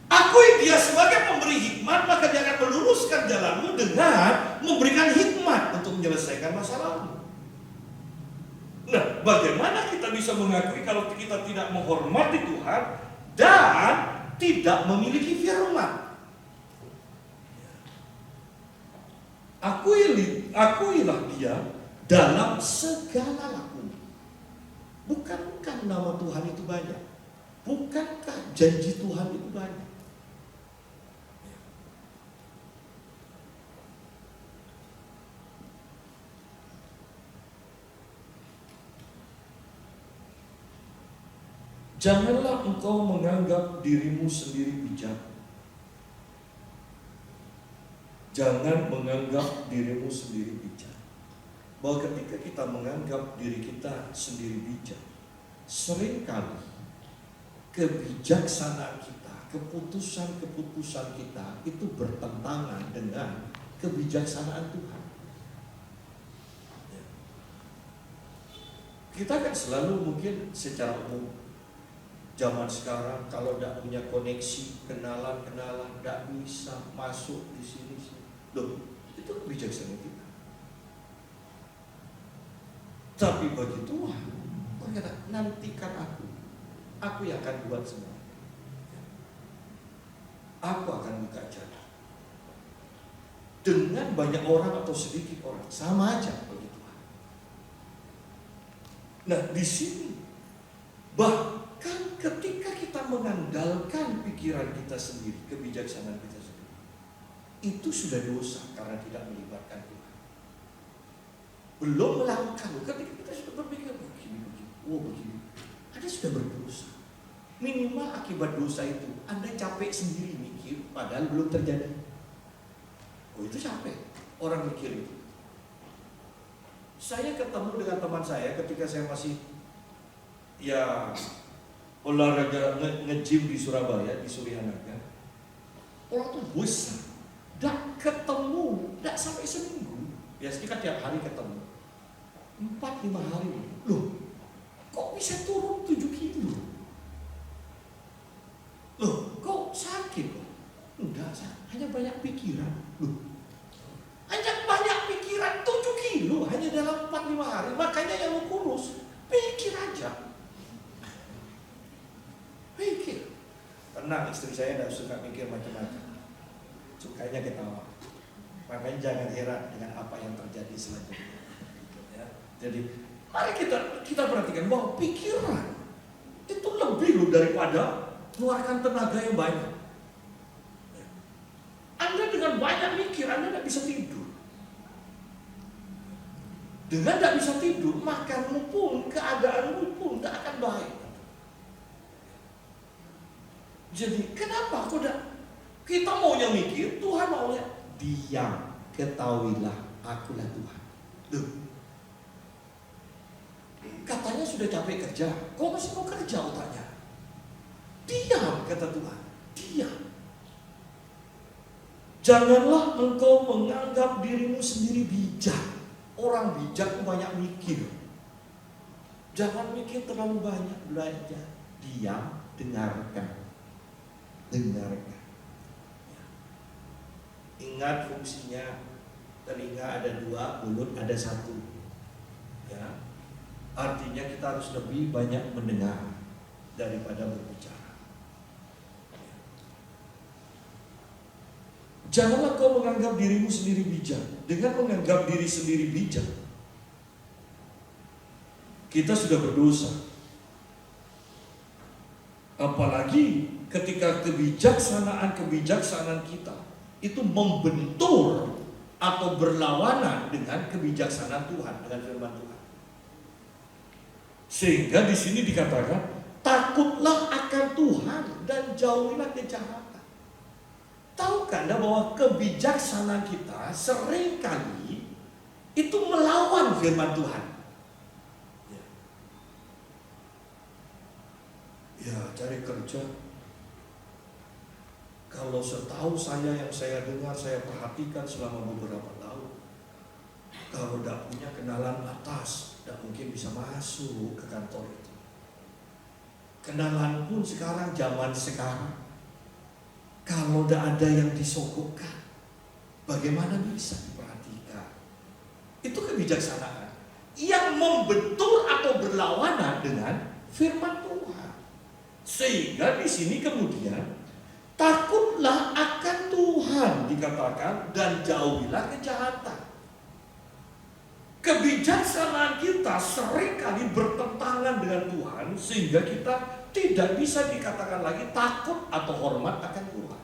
Akui Dia sebagai pemberi hikmat, maka Dia akan meluruskan jalanmu dengan memberikan hikmat untuk menyelesaikan masalahmu. Nah, bagaimana kita bisa mengakui kalau kita tidak menghormati Tuhan dan tidak memiliki firman? Akuilah Dia dalam segala laku. Bukankah nama Tuhan itu banyak? Bukankah janji Tuhan itu banyak? Janganlah engkau menganggap dirimu sendiri bijak. Jangan menganggap dirimu sendiri bijak. Bahwa ketika kita menganggap diri kita sendiri bijak, seringkali kebijaksanaan kita, keputusan-keputusan kita itu bertentangan dengan kebijaksanaan Tuhan. Kita kan selalu mungkin secara umum zaman sekarang kalau tidak punya koneksi, kenalan, tidak bisa masuk di sini. Loh, itu kebijaksanaan kita. Tapi bagi Tuhan, berkata, nantikan aku yang akan buat semua. Aku akan buka jalan. Dengan banyak orang atau sedikit orang, sama aja bagi Tuhan. Nah, di sini bahkan ketika kita mengandalkan pikiran kita sendiri, kebijaksanaan kita sendiri, itu sudah dosa karena tidak melibatkan Tuhan. Belum melakukan, ketika kita sudah berpikir begini, Anda sudah berdosa. Minimal akibat dosa itu Anda capek sendiri mikir, padahal belum terjadi. Oh, itu capek orang mikir itu. Saya ketemu dengan teman saya ketika saya masih olahraga nge-gym di Surabaya, di Suryanaga. Orang tuh bosan, tidak ketemu, tidak sampai seminggu. Biasanya kan tiap hari ketemu, 4-5 hari. Loh, kok bisa turun 7 kilo? Loh, kok sakit? Enggak, hanya banyak pikiran. Loh, hanya banyak pikiran 7 kilo hanya dalam 4-5 hari. Makanya yang mau kurus, pikir aja. Pikir. Tenang, istri saya tidak suka mikir macam-macam. Sukanya ketawa. Makanya jangan heran dengan apa yang terjadi selanjutnya. Ya. Jadi, mari kita perhatikan bahwa pikiran itu lebih loh daripada mengeluarkan tenaga yang banyak. Anda dengan banyak mikir, Anda tidak bisa tidur. Dengan tidak bisa tidur, makanmu pun, keadaanmu pun tidak akan baik. Jadi kenapa kita maunya mikir, Tuhan maunya diam, ketahuilah akulah Tuhan. Duh. Katanya sudah capek kerja, kok masih mau kerja otaknya? Diam, kata Tuhan, diam. Janganlah engkau menganggap dirimu sendiri bijak. Orang bijak banyak mikir. Jangan mikir terlalu banyak, belajar. Diam, dengarkan. Dengarkan. Ingat fungsinya. Telinga ada 2, mulut ada 1. Ya. Artinya kita harus lebih banyak mendengar daripada berbicara. Janganlah kau menganggap dirimu sendiri bijak. Dengan menganggap diri sendiri bijak, kita sudah berdosa. Apalagi ketika kebijaksanaan kita itu membentur atau berlawanan dengan kebijaksanaan Tuhan, dengan firman Tuhan. Sehingga di sini dikatakan, takutlah akan Tuhan dan jauhilah kejahatan. Tahukah Anda bahwa kebijaksanaan kita seringkali itu melawan firman Tuhan? Ya, cari kerja. Kalau setahu saya yang saya dengar, saya perhatikan selama beberapa tahun, kalau tidak punya kenalan atas, tidak mungkin bisa masuk ke kantor itu. Kenalan pun sekarang, zaman sekarang, kalau tidak ada yang disogokkan, bagaimana bisa diperhatikan? Itu kebijaksanaan yang membentur atau berlawanan dengan firman Tuhan. Sehingga di sini kemudian takutlah akan Tuhan dikatakan dan jauhilah kejahatan. Kebijaksanaan kita seringkali bertentangan dengan Tuhan sehingga kita tidak bisa dikatakan lagi takut atau hormat akan Tuhan.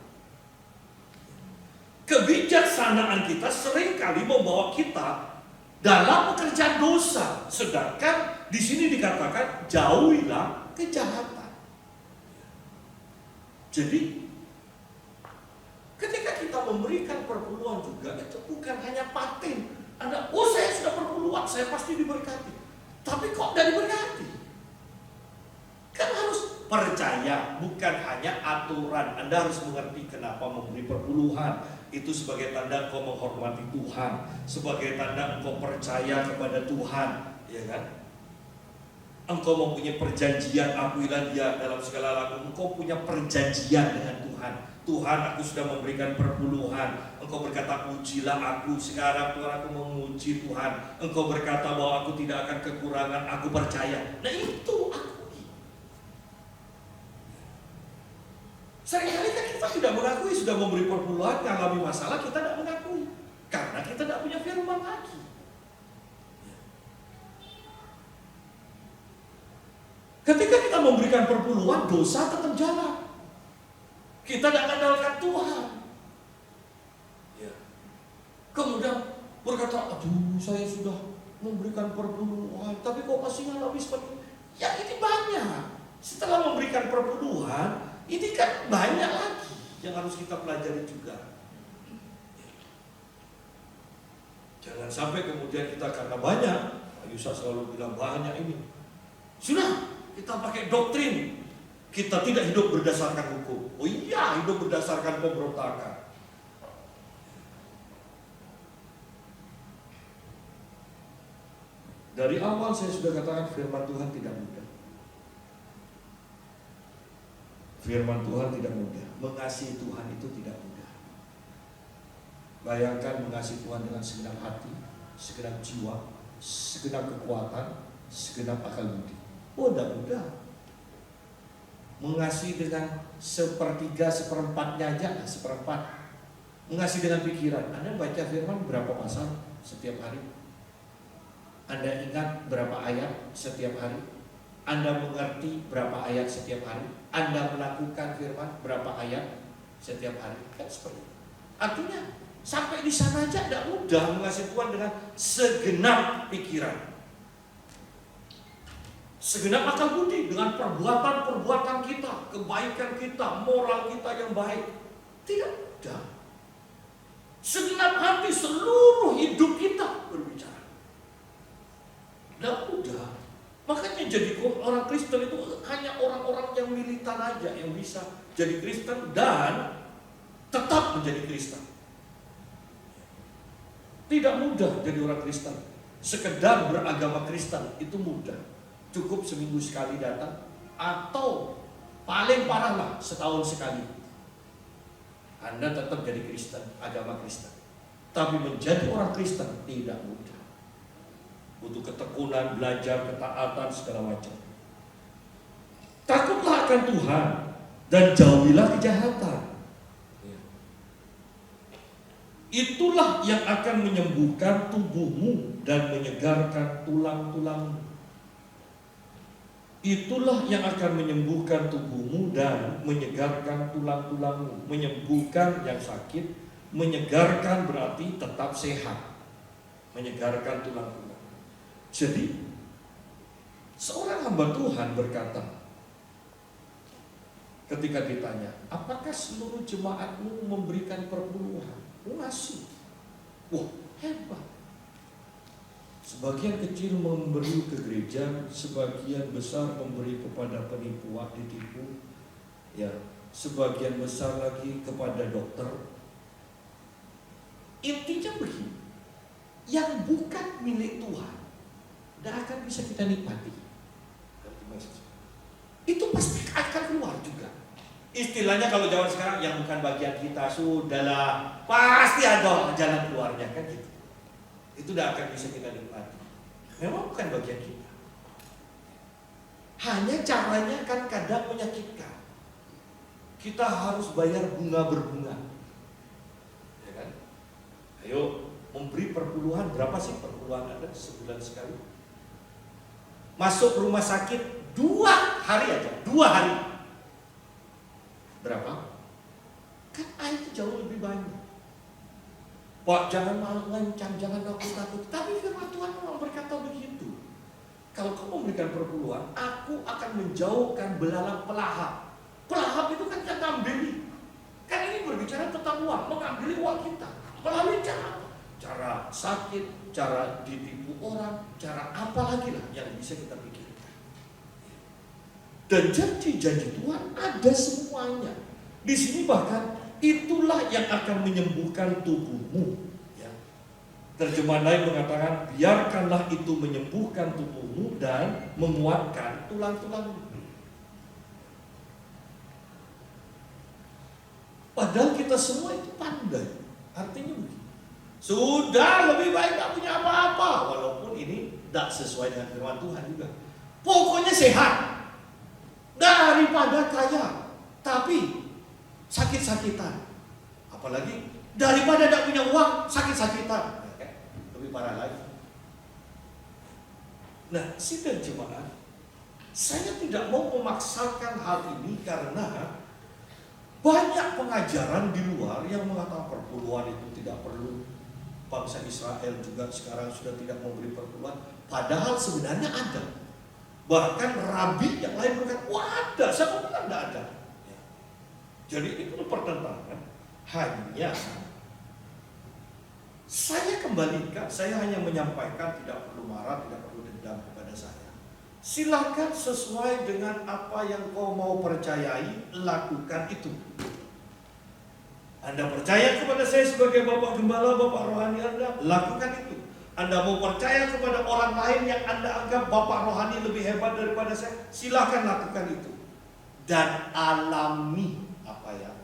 Kebijaksanaan kita seringkali membawa kita dalam pekerjaan dosa, sedangkan di sini dikatakan jauhilah kejahatan. Jadi ketika kita memberikan perpuluhan juga itu bukan hanya paten. Saya sudah perpuluhan, saya pasti diberkati. Tapi kok tidak diberkati? Kan harus percaya, bukan hanya aturan. Anda harus mengerti kenapa memberi perpuluhan. itu sebagai tanda engkau menghormati Tuhan, sebagai tanda engkau percaya kepada Tuhan, ya kan? Engkau mempunyai perjanjian, akuilah dia dalam segala laku. Engkau punya perjanjian dengan Tuhan. Tuhan, aku sudah memberikan perpuluhan. Engkau berkata, pujilah aku. Sekarang Tuhan, aku memuji Tuhan. Engkau berkata bahwa aku tidak akan kekurangan. Aku percaya. Nah itu akui. Seringkali kan kita tidak mengakui, sudah memberi perpuluhan, mengalami masalah, kita tidak mengakui. Karena kita tidak punya firman lagi. Ketika kita memberikan perpuluhan, dosa tetap jalan. Kita tidak andalkan Tuhan. Ya. Kemudian berkata, aduh saya sudah memberikan perpuluhan, tapi kok masih ngalami seperti ini? Ya ini banyak. Setelah memberikan perpuluhan, ini kan banyak lagi yang harus kita pelajari juga. Jangan sampai kemudian kita karena banyak, Pak Yusa selalu bilang banyak ini. Sudah, kita pakai doktrin. Kita tidak hidup berdasarkan hukum. Oh iya, hidup berdasarkan pemberontakan. Dari awal saya sudah katakan firman Tuhan tidak mudah. Firman Tuhan tidak mudah. Mengasihi Tuhan itu tidak mudah. Bayangkan mengasihi Tuhan dengan segenap hati, segenap jiwa, segenap kekuatan, segenap akal budi. Oh, tidak mudah. Mengasihi dengan sepertiga, seperempatnya aja, seperempat. Mengasihi dengan pikiran. Anda baca firman berapa pasal setiap hari? Anda ingat berapa ayat setiap hari? Anda mengerti berapa ayat setiap hari? Anda melakukan firman berapa ayat setiap hari? Kan seperti itu. Artinya sampai di sana aja tidak mudah mengasihi Tuhan dengan segenap pikiran, segenap akal budi, dengan perbuatan-perbuatan kita, kebaikan kita, moral kita yang baik. Tidak mudah. Segenap hati, seluruh hidup kita berbicara. Tidak mudah. Makanya jadi orang Kristen itu hanya orang-orang yang militan aja yang bisa jadi Kristen dan tetap menjadi Kristen. Tidak mudah jadi orang Kristen. Sekedar beragama Kristen itu mudah. Cukup seminggu sekali datang, atau paling parah lah setahun sekali. Anda tetap jadi Kristen, agama Kristen. Tapi menjadi orang Kristen tidak mudah. Butuh ketekunan, belajar, ketaatan, segala macam. Takutlah akan Tuhan dan jauhilah kejahatan. Itulah yang akan menyembuhkan tubuhmu dan menyegarkan tulang-tulangmu. Itulah yang akan menyembuhkan tubuhmu dan menyegarkan tulang-tulangmu. Menyembuhkan yang sakit, menyegarkan berarti tetap sehat. Menyegarkan tulang-tulang. Jadi, seorang hamba Tuhan berkata, ketika ditanya, apakah seluruh jemaatmu memberikan perpuluhan? Ngasih. Wah, hebat. Sebagian kecil memberi ke gereja, sebagian besar memberi kepada penipuan, ditipu. Ya, sebagian besar lagi kepada dokter. Intinya begini, yang bukan milik Tuhan tidak akan bisa kita nikmati. Itu pasti akan keluar juga. Istilahnya kalau zaman sekarang yang bukan bagian kita, sudahlah, pasti ada jalan keluarnya kan gitu. Itu tidak akan bisa kita nikmati. Memang bukan bagian kita. Hanya caranya kan kadang menyakitkan. Kita harus bayar bunga berbunga. Ya kan? Ayo, memberi perpuluhan, berapa sih perpuluhan Anda sebulan sekali? Masuk rumah sakit 2 hari aja, 2 hari. Berapa? Kan air jauh lebih banyak. Pak, jangan mengancam, jangan takut-takut. Tapi firman Tuhan memang berkata begitu. Kalau kamu memberikan perpuluhan, aku akan menjauhkan belalang pelahap. Pelahap itu kan kita ambil. Kan ini berbicara tentang uang, mengambil uang kita. Melalui cara apa? Cara sakit, cara ditipu orang, cara apa lagi lah yang bisa kita pikirkan. Dan janji-janji Tuhan ada semuanya. Di sini bahkan itulah yang akan menyembuhkan tubuhmu. Ya. Terjemahan lain mengatakan, biarkanlah itu menyembuhkan tubuhmu dan menguatkan tulang-tulangmu. Padahal kita semua itu pandai. Artinya begini, sudah lebih baik tak punya apa-apa, walaupun ini tidak sesuai dengan firman Tuhan juga. Pokoknya sehat daripada kaya tapi sakit-sakitan. Apalagi daripada tidak punya uang sakit-sakitan, lebih parah lagi. Nah, sidang jemaat, saya tidak mau memaksakan hal ini karena banyak pengajaran di luar yang mengatakan perpuluhan itu tidak perlu. Bangsa Israel juga sekarang sudah tidak memberi perpuluhan, padahal sebenarnya ada. Bahkan rabi yang lain berkata, wah ada, saya bilang tidak ada. Jadi ini perlu pertentangan. Hanya saya kembalikan, saya hanya menyampaikan, tidak perlu marah, tidak perlu dendam kepada saya. Silakan sesuai dengan apa yang kau mau percayai, lakukan itu. Anda percaya kepada saya sebagai Bapak Gembala, Bapak Rohani Anda, lakukan itu. Anda mau percaya kepada orang lain yang Anda anggap Bapak Rohani lebih hebat daripada saya, silakan lakukan itu. Dan alami apa yang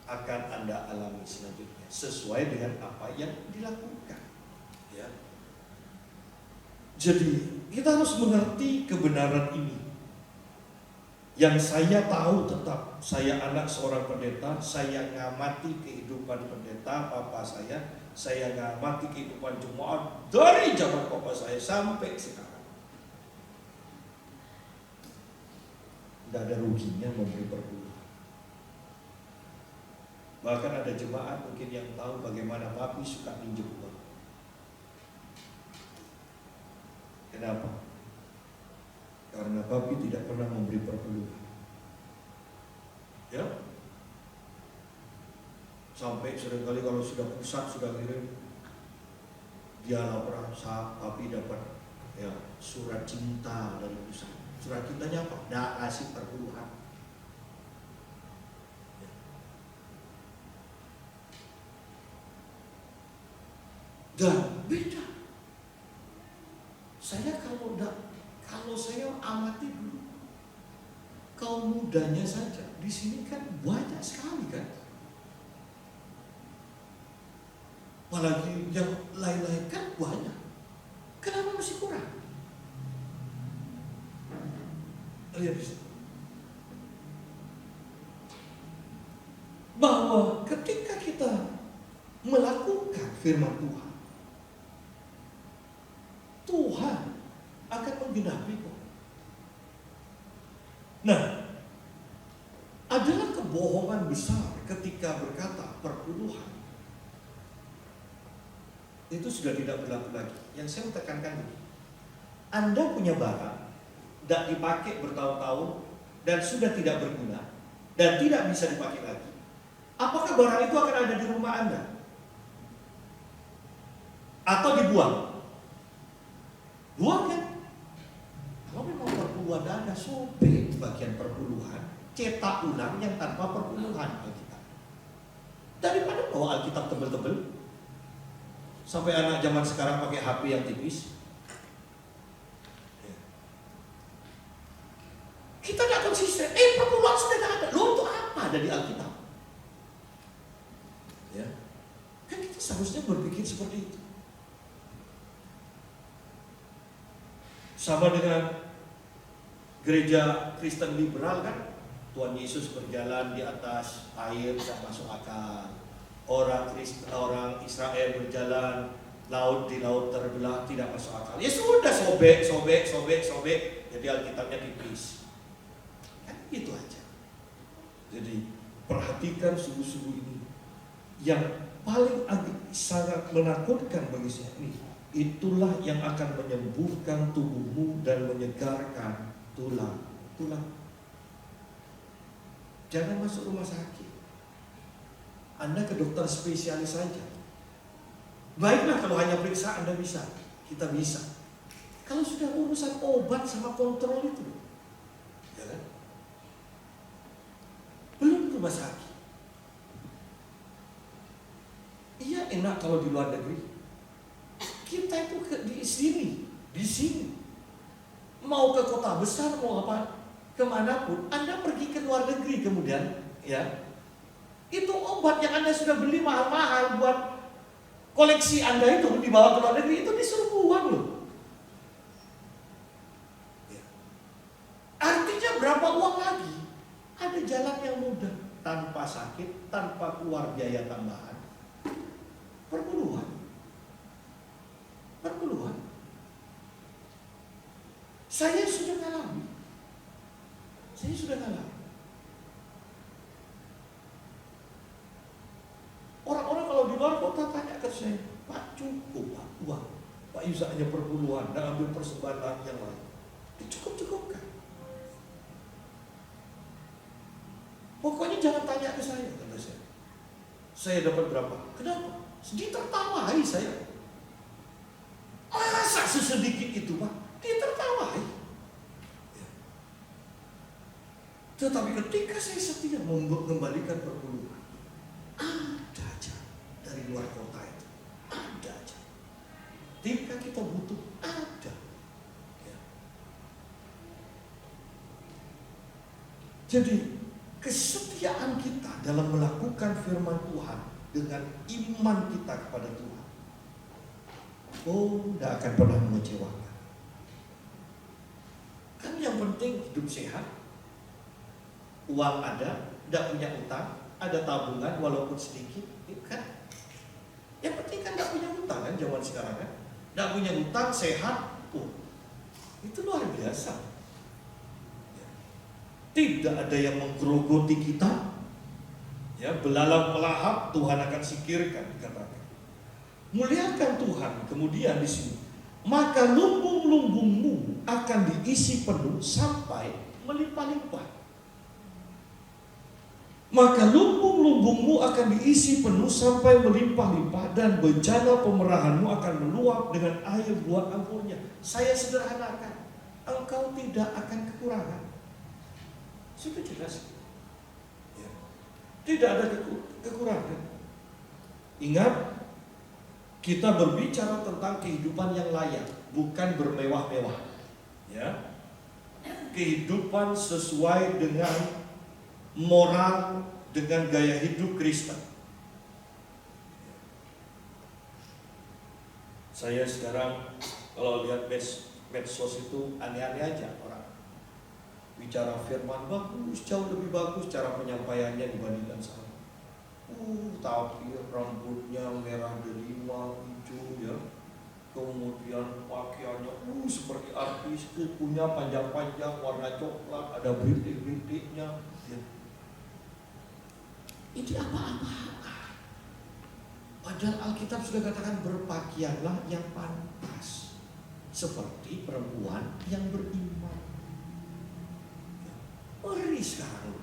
akan Anda alami selanjutnya, sesuai dengan apa yang dilakukan. Ya. Jadi kita harus mengerti kebenaran ini. Yang saya tahu tetap, saya anak seorang pendeta, saya ngamati kehidupan pendeta papa saya ngamati kehidupan jemaat dari zaman papa saya sampai sekarang. Tidak ada ruginya memberi perpuluhan. Bahkan ada jemaat mungkin yang tahu bagaimana papi suka minjem uang. Kenapa? Karena papi tidak pernah memberi perpuluhan. Ya. Sampai seringkali kalau sudah pusat, sudah kirim, dia lapor, papi dapat ya surat cinta dari pusat. Surat cintanya apa? Nggak kasih perpuluhan. Ya. Dan beda. Saya kalau saya amati dulu kaum mudanya saja di sini kan banyak sekali kan, apalagi yang lain-lain kan banyak. Kenapa masih kurang? Lihat di sini bahwa ketika kita melakukan firman Tuhan, Tuhan akan menggenapi kok. Nah, adalah kebohongan besar ketika berkata perpuluhan itu sudah tidak berlaku lagi. Yang saya tekankan ini, Anda punya barang tidak dipakai bertahun-tahun dan sudah tidak berguna dan tidak bisa dipakai lagi. Apakah barang itu akan ada di rumah Anda? Atau dibuang? Buang kan? Kalau memang perpuluhan Anda, sobek bagian perpuluhan, cetak ulang yang tanpa perpuluhan Alkitab. Daripada bawa Alkitab tebel-tebel, sampai anak zaman sekarang pakai HP yang tipis. Kita tidak konsisten. Perpuluhan sudah tidak ada. Loh, untuk apa ada di Alkitab? Ya, kan kita seharusnya berpikir seperti itu. Sama dengan gereja Kristen liberal kan, Tuhan Yesus berjalan di atas air tidak masuk akal. Orang Israel berjalan di laut terbelah tidak masuk akal. Ya sudah, sobek. Jadi Alkitabnya tipis. Kan gitu aja. Jadi perhatikan sungguh-sungguh ini. Yang paling sangat menakutkan bagi saya ini, itulah yang akan menyembuhkan tubuhmu dan menyegarkan tulang. Jangan masuk rumah sakit. Anda ke dokter spesialis saja. Baiklah kalau hanya periksa Anda bisa, kita bisa. Kalau sudah urusan obat sama kontrol itu, ya kan? Belum rumah sakit. enak kalau di luar negeri. Kita itu di sini. Mau ke kota besar, mau apa, kemanapun, Anda pergi ke luar negeri kemudian, ya, itu obat yang Anda sudah beli mahal-mahal buat koleksi Anda itu dibawa ke luar negeri, itu disuruh buang loh. Artinya berapa uang lagi? Ada jalan yang mudah, tanpa sakit, tanpa keluar biaya tambahan. Perpuluhan. Saya sudah ngalami. Orang-orang kalau di luar kota tanya ke saya, Pak, cukup Pak uang? Pak Yusa hanya perpuluhan dan ambil persembahan yang lain. Dicukup-cukupkan. Pokoknya jangan tanya ke saya, kata saya. Saya dapat berapa? Kenapa? Ditertawai saya. Masa sesedikit itu Pak? Ditertawai. Tetapi ketika saya setia mengembalikan perpuluhan, ada aja dari luar kota itu, ada aja. Ketika kita butuh, ada. Ya. Jadi kesetiaan kita dalam melakukan firman Tuhan dengan iman kita kepada Tuhan, tidak akan pernah mengecewakan. Kan yang penting hidup sehat, uang ada, tidak punya utang, ada tabungan walaupun sedikit, kan? Yang penting kan tidak punya utang kan zaman sekarang kan? Tidak punya utang, sehat, itu luar biasa. Tidak ada yang menggerogoti kita, ya, belalang melahap Tuhan akan singkirkan, dikatakan. Muliakan Tuhan. Kemudian di sini, maka lumbung-lumbungmu akan diisi penuh sampai melimpah-limpah. Maka lumbung-lumbungmu akan diisi penuh sampai melimpah-limpah, dan bejana pemerahanmu akan meluap dengan air buah angkurnya. Saya sederhanakan, engkau tidak akan kekurangan. Sudah jelas. Ya. Tidak ada kekurangan. Ingat, kita berbicara tentang kehidupan yang layak, bukan bermewah-mewah. Ya. Kehidupan sesuai dengan moral, dengan gaya hidup Kristen. Saya sekarang kalau lihat medsos itu aneh-aneh aja orang. Bicara firman bagus, jauh lebih bagus cara penyampaiannya dibandingkan saya. Tapi rambutnya merah delima, hijau ya. Kemudian pakaiannya seperti artis, punya panjang-panjang warna coklat, ada bintik-bintiknya. Ya. Ini apa-apa. Padahal Alkitab sudah katakan berpakaianlah yang pantas, seperti perempuan yang beriman. Mari sekarang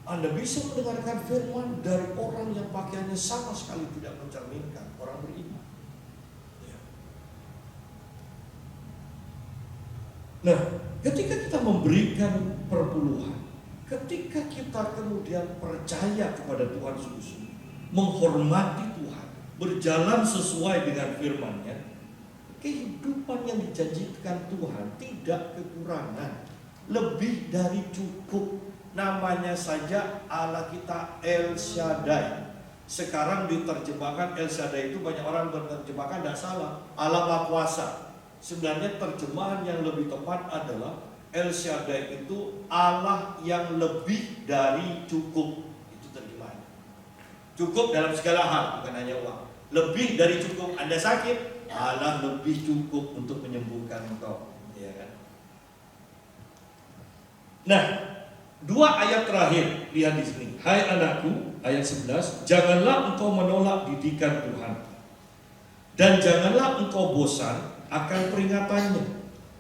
Anda bisa mendengarkan firman dari orang yang pakaiannya sama sekali tidak mencerminkan orang beriman. Ya. Nah, ketika kita memberikan perpuluhan, ketika kita kemudian percaya kepada Tuhan sungguh-sungguh, menghormati Tuhan, berjalan sesuai dengan firman-Nya, kehidupan yang dijanjikan Tuhan tidak kekurangan, lebih dari cukup. Namanya saja Allah kita El Shaddai. Sekarang diterjemahkan El Shaddai itu banyak orang menerjemahkan, tidak salah, Allah Maha Kuasa. Sebenarnya terjemahan yang lebih tepat adalah El Shaddai itu Allah yang lebih dari cukup. Itu terjemahannya. Cukup dalam segala hal, bukan hanya uang. Lebih dari cukup. Anda sakit, Allah lebih cukup untuk menyembuhkan engkau. Ya kan? Nah, dua ayat terakhir lihat di sini. Hai anakku, ayat 11, janganlah engkau menolak didikan Tuhan, dan janganlah engkau bosan akan peringatannya,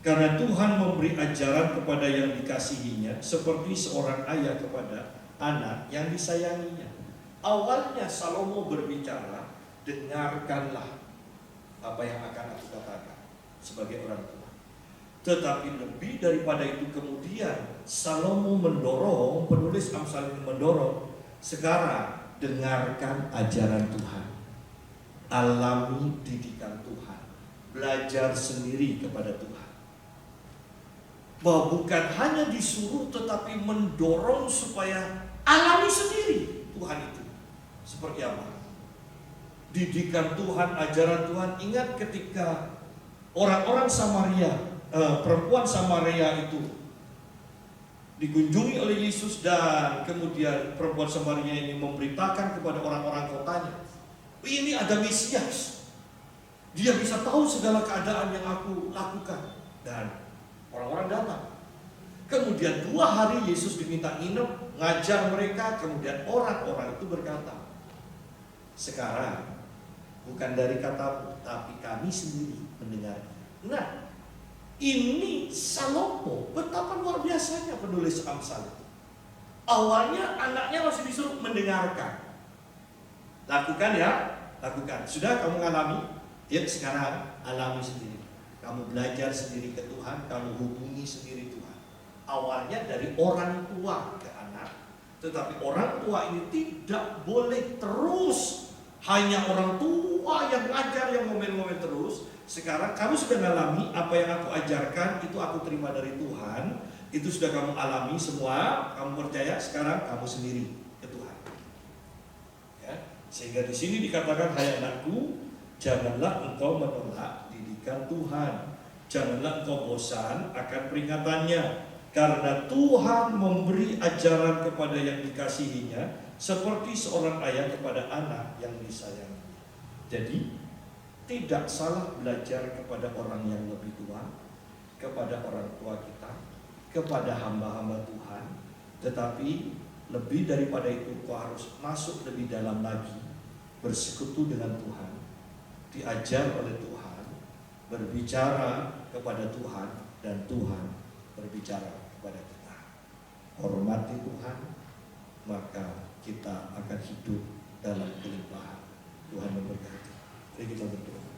karena Tuhan memberi ajaran kepada yang dikasihinya, seperti seorang ayah kepada anak yang disayanginya. Awalnya Salomo berbicara, dengarkanlah apa yang akan aku katakan sebagai orang tua. Tetapi lebih daripada itu kemudian Salomo mendorong, penulis Amsal ini mendorong, sekarang dengarkan ajaran Tuhan. alami didikan Tuhan, belajar sendiri kepada Tuhan. Bahwa bukan hanya disuruh tetapi mendorong supaya alami sendiri Tuhan itu seperti apa. Didikan Tuhan, ajaran Tuhan. Ingat ketika orang-orang Samaria, perempuan Samaria itu dikunjungi oleh Yesus, dan kemudian perempuan Samaria ini memberitakan kepada orang-orang kotanya, ini ada Mesias, dia bisa tahu segala keadaan yang aku lakukan. Dan orang-orang datang. Kemudian 2 hari Yesus diminta nginep, ngajar mereka. Kemudian orang-orang itu berkata, sekarang bukan dari katamu, tapi kami sendiri mendengar. Nah, ini Salomo, betapa luar biasanya penulis Amsal itu. Awalnya anaknya masih disuruh mendengarkan. Lakukan ya, lakukan. Sudah kamu alami? Ya, sekarang alami sendiri. Kamu belajar sendiri ke Tuhan, kamu hubungi sendiri Tuhan. Awalnya dari orang tua ke anak, tetapi orang tua ini tidak boleh terus hanya orang tua yang ngajar, yang ngomel-ngomel terus. Sekarang kamu sudah ngalami apa yang aku ajarkan, itu aku terima dari Tuhan. Itu sudah kamu alami semua, kamu percaya, sekarang kamu sendiri ke Tuhan. Ya, sehingga di sini dikatakan, hai anakku, janganlah engkau menolak didikan Tuhan. Janganlah engkau bosan akan peringatannya. Karena Tuhan memberi ajaran kepada yang dikasihinya, seperti seorang ayah kepada anak yang disayangi. Jadi, tidak salah belajar kepada orang yang lebih tua, kepada orang tua kita, kepada hamba-hamba Tuhan. Tetapi lebih daripada itu, kau harus masuk lebih dalam lagi, bersekutu dengan Tuhan, diajar oleh Tuhan, berbicara kepada Tuhan, dan Tuhan berbicara kepada kita. Hormati Tuhan, maka kita akan hidup dalam kelimpahan. Tuhan memberkati. Mari kita berdoa.